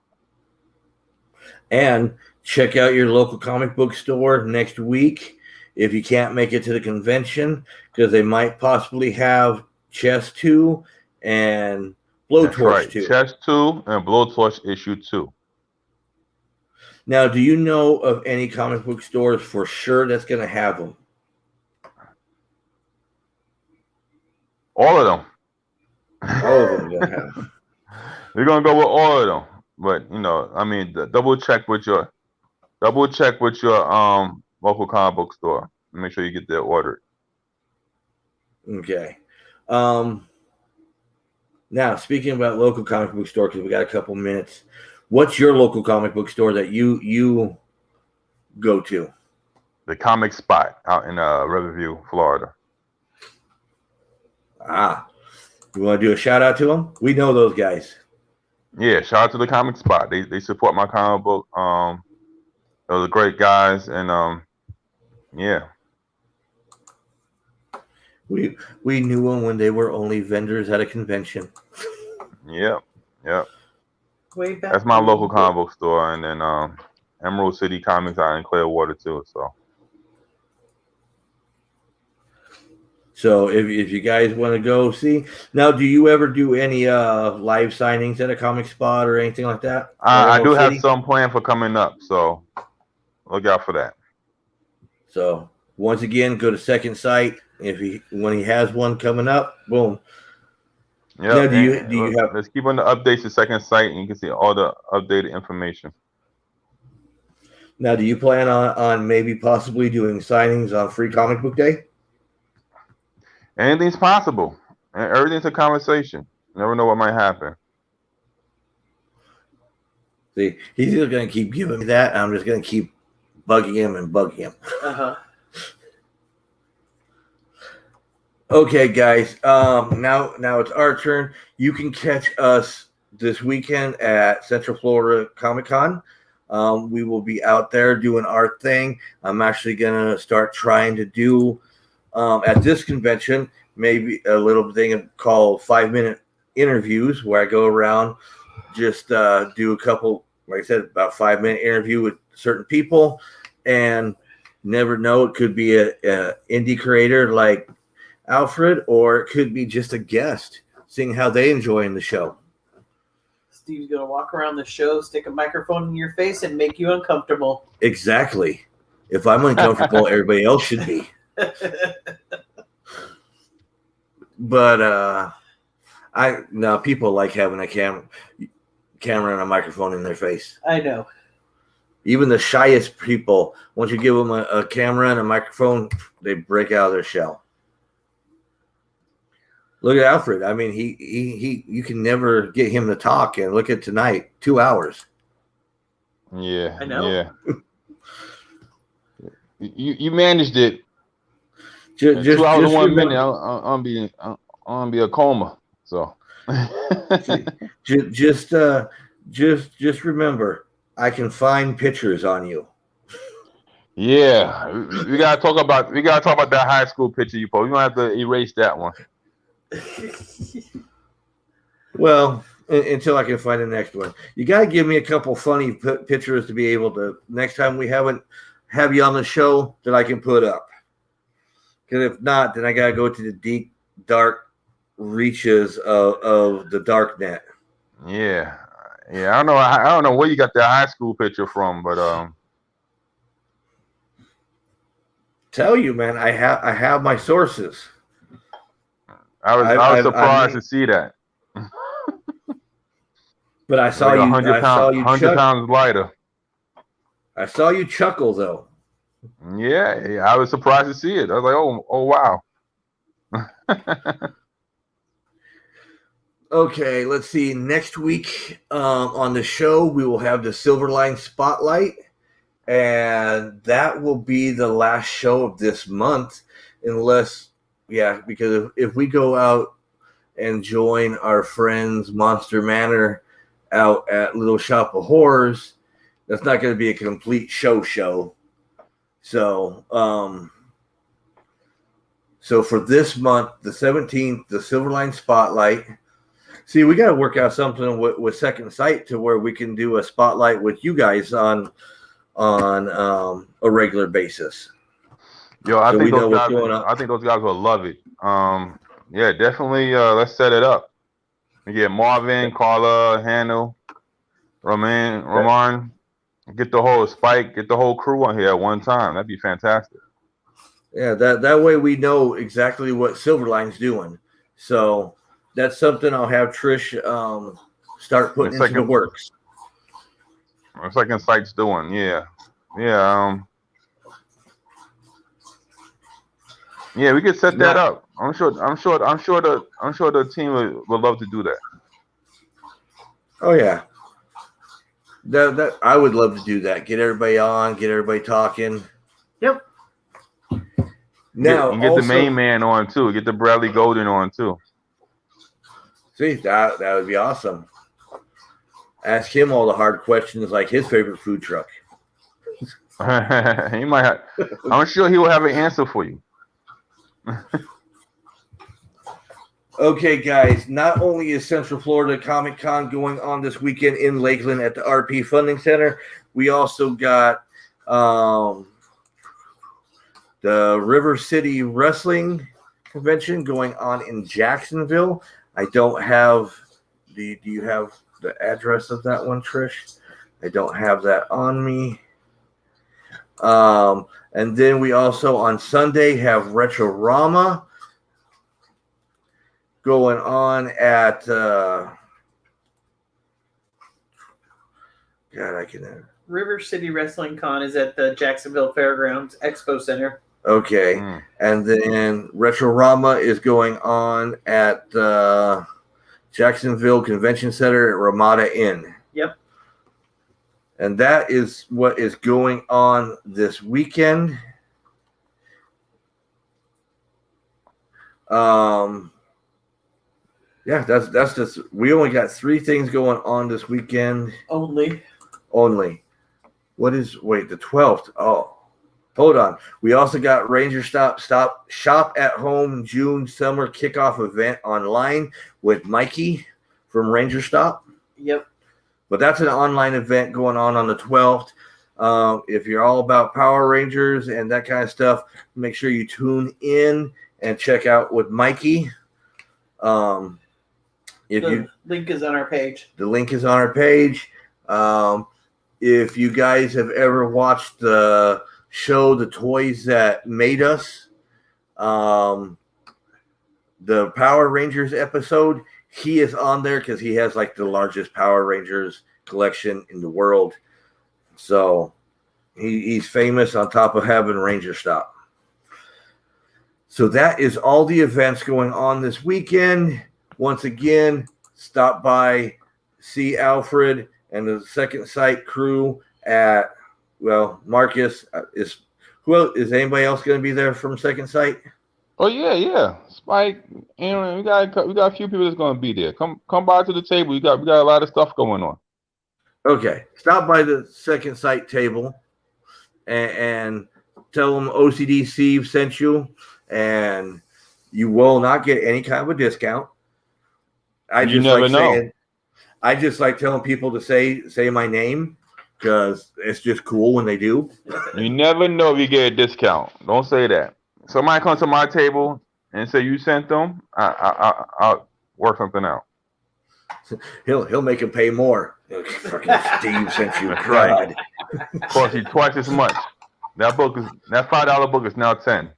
And check out your local comic book store next week if you can't make it to the convention, because they might possibly have Chess 2 and Blowtorch 2. Chess 2 and Blowtorch issue 2. Now, do you know of any comic book stores for sure that's going to have them? All of them. All of them going to have them. We're going to go with all of them. But, I mean, double check with your local comic book store. Make sure you get that ordered. Okay. Now, speaking about local comic book store, because we got a couple minutes, what's your local comic book store that you go to? The Comic Spot out in Riverview, Florida. You want to do a shout out to them? We know those guys. Yeah, shout out to the Comic Spot. They support my comic book. Those are great guys, and yeah. We knew them when they were only vendors at a convention. Yep. Way back. That's my local comic book store, and then Emerald City Comics out in Clearwater too. So if you guys want to go see, now, do you ever do any live signings at a comic spot or anything like that? I do have some planned for coming up, so look out for that. So once again, go to Second Sight. When he has one coming up, boom. Yeah. Do you have? Let's keep on the updates to Second Sight, and you can see all the updated information. Now, do you plan on maybe possibly doing signings on Free Comic Book Day? Anything's possible, and everything's a conversation. You never know what might happen. See, he's either going to keep giving me that, and I'm just going to keep bugging him. Okay, guys. Now it's our turn. You can catch us this weekend at Central Florida Comic Con. We will be out there doing our thing. I'm actually going to start trying to do at this convention maybe a little thing called 5-minute interviews, where I go around, just do a couple, like I said, about 5-minute interview with certain people, and never know, it could be a indie creator like Alfred, or it could be just a guest, seeing how they enjoying the show. Steve's gonna walk around the show, stick a microphone in your face, and make you uncomfortable. Exactly. If I'm uncomfortable, everybody else should be. But people like having a camera and a microphone in their face. I know. Even the shyest people, once you give them a camera and a microphone, they break out of their shell. Look at Alfred. I mean, he you can never get him to talk. And look at tonight, 2 hours. Yeah, I know. Yeah. You managed it. Just 2 hours and 1 remember, minute. I'm be a coma. So Just remember, I can find pictures on you. Yeah, we gotta talk about that high school picture you posted. We gonna have to erase that one. Well, until I can find the next one, you gotta give me a couple funny pictures to be able to next time we have you on the show that I can put up. Because if not, then I gotta go to the deep dark reaches of the dark net. Yeah. I don't know where you got that high school picture from, but Tell you, man, I have my sources. I was surprised to see that. But I saw you. I saw you 100 pounds lighter. I saw you chuckle though. Yeah, I was surprised to see it. I was like, oh wow. Okay, let's see. Next week on the show, we will have the Silverline Spotlight, and that will be the last show of this month, because if we go out and join our friends Monster Manor out at Little Shop of Horrors, that's not going to be a complete show. So, so for this month, the 17th, the Silverline Spotlight. See, we got to work out something with Second Sight to where we can do a spotlight with you guys on a regular basis. Yo, I think those guys will love it. Yeah, definitely. Let's set it up. We get Marvin, Carla, Handel, Roman, get the whole Spike, get the whole crew on here at one time. That'd be fantastic. Yeah, that way we know exactly what Silverline's doing. So that's something I'll have Trish start putting into the works. Second Sight's doing, yeah. Yeah, we could set that up. I'm sure the team would love to do that. Oh yeah. That I would love to do that. Get everybody on, get everybody talking. Yep. Now get the main man on too. Get the Bradley Golden on too. See, that would be awesome. Ask him all the hard questions, like his favorite food truck. He might have. I'm sure he will have an answer for you. Okay, guys. Not only is Central Florida Comic Con going on this weekend in Lakeland at the RP Funding Center, we also got the River City Wrestling Convention going on in Jacksonville. I don't have do you have the address of that one, Trish? I don't have that on me. And then we also on Sunday have Retrorama going on at River City Wrestling Con is at the Jacksonville Fairgrounds Expo Center. Okay. And then Retrorama is going on at the Jacksonville Convention Center at Ramada Inn. Yep. And that is what is going on this weekend. Yeah, that's just, we only got 3 things going on this weekend. Only. What is, wait, the 12th? Oh, hold on. We also got Ranger Stop Shop at Home June Summer Kickoff Event online with Mikey from Ranger Stop. Yep. But that's an online event going on the 12th. If you're all about Power Rangers and that kind of stuff, make sure you tune in and check out with Mikey. The link is on our page. The link is on our page. If you guys have ever watched the show The Toys That Made Us, the Power Rangers episode, he is on there because he has like the largest Power Rangers collection in the world. So he's famous on top of having Ranger Stop. So that is all the events going on this weekend. Once again, stop by, see Alfred and the Second Sight crew at, well, Marcus is anybody else going to be there from Second Sight? Oh yeah. Spike, we got a few people that's gonna be there. Come by to the table. We got a lot of stuff going on. Okay, stop by the second site table and tell them O.C.D. Steve sent you, and you will not get any kind of a discount. I You just never like know. saying, I just like telling people to say my name because it's just cool when they do. You never know if you get a discount. Don't say that. Somebody comes to my table and say you sent them. I'll work something out. He'll make him pay more. Fucking Steve sent you. That's God. right. Cost you twice as much. That $5 book is now 10.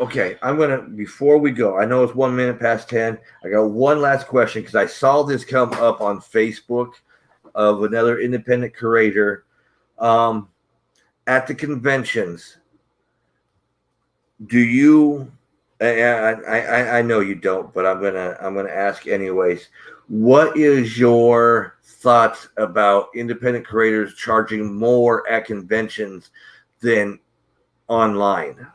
Okay, I'm gonna, before we go, I know it's 1 minute past 10. I got one last question because I saw this come up on Facebook of another independent curator. At the conventions, do you? I know you don't, but I'm gonna ask anyways. What is your thoughts about independent creators charging more at conventions than online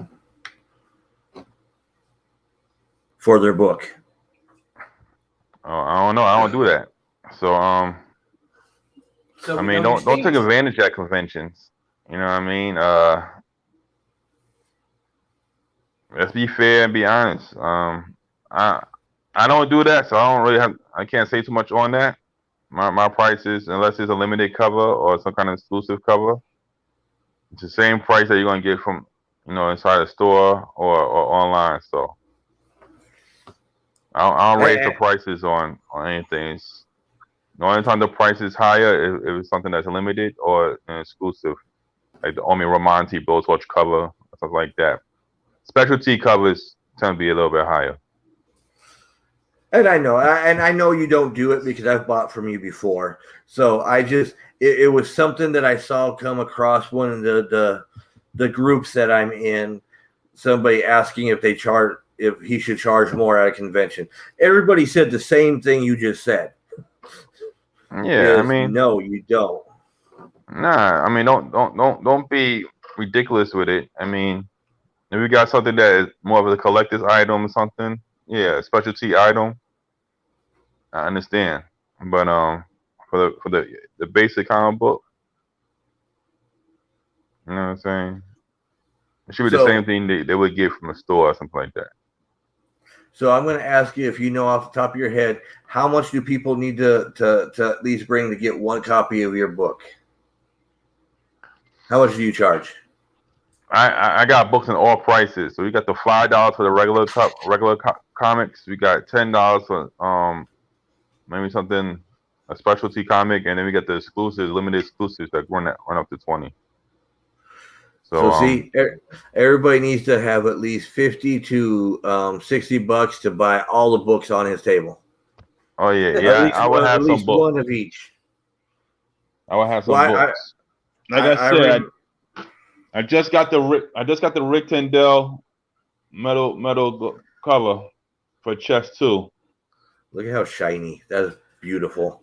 for their book? I don't know. I don't do that. So So I we mean, know don't take things. advantage at conventions. You know what I mean? Let's be fair and be honest. I don't do that, so I can't say too much on that. My prices, unless it's a limited cover or some kind of exclusive cover, it's the same price that you're gonna get from inside a store or online. So I don't raise the And, prices on anything. The only time the price is higher if it's something that's limited or an exclusive, like the Omi Romanti Blowtorch cover, stuff like that. Specialty covers tend to be a little bit higher. and I know you don't do it because I've bought from you before. So it was something that I saw come across one of the groups that I'm in. Somebody asking if he should charge more at a convention. Everybody said the same thing you just said. Yeah, I Is mean, no, you don't. nah, I mean, don't be ridiculous with it. I mean, if you got something that is more of a collector's item or something, yeah, a specialty item, I understand. But for the basic comic book, you know what I'm saying? It should be the same So thing they would get from a store or something like that. so I'm going to ask you if you know off the top of your head how much do people need to at least bring to get one copy of your book? How much do you charge? I got books in all prices. So we got the $5 for the regular comics. We got $10 for maybe something a specialty comic, and then we got the limited exclusives that run up to 20. So So see, everybody needs to have at least 50 to $60 to buy all the books on his table. oh yeah, I would At have some least books. one of each. I would have some Well, books. Like I said, I just got the Rick Tendell metal cover for Chess 2. Look at how shiny. That is beautiful.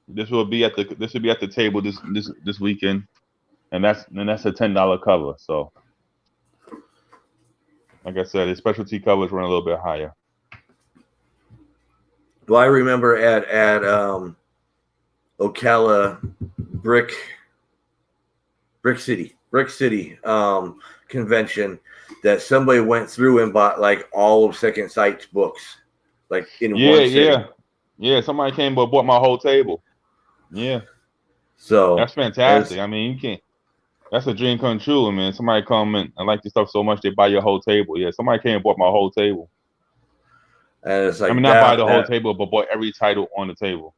This will be at the table this weekend, and that's a $10 cover. So, like I said, the specialty covers run a little bit higher. Well, I remember at Ocala Brick City convention that somebody went through and bought like all of Second Sight's books, like in one sitting. Yeah. Somebody came but bought my whole table. Yeah, So that's fantastic. I mean, you can't. That's a dream come true. I mean, somebody come and like your stuff so much they buy your whole table. Yeah, somebody came and bought my whole table. and it's like I mean, not buy the whole table, but bought every title on the table.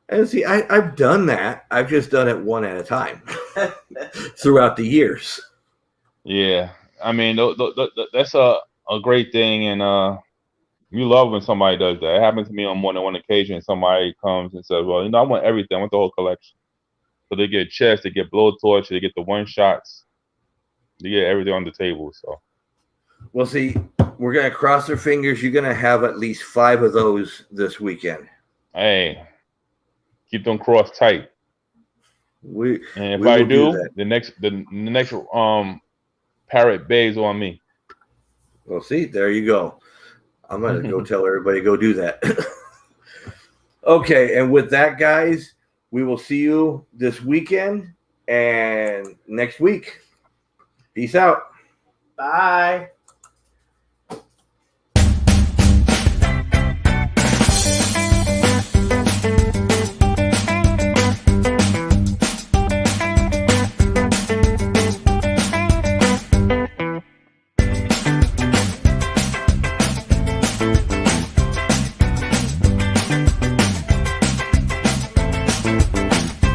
And see, I've done that. I've just done it one at a time throughout the years. Yeah, I mean, that's a great thing, and you love when somebody does that. It happened to me on more than one occasion. Somebody comes and says, "Well, I want everything. I want the whole collection." So they get chess, they get blowtorch, they get the one shots, they get everything on the table. So, well, see, we're gonna cross our fingers. You're gonna have at least 5 of those this weekend. hey, keep them crossed tight. We And if we I will do, that. the next parrot bay's on me. Well, see, there you go. I'm gonna go tell everybody go do that. Okay, and with that, guys, we will see you this weekend and next week. Peace out. Bye.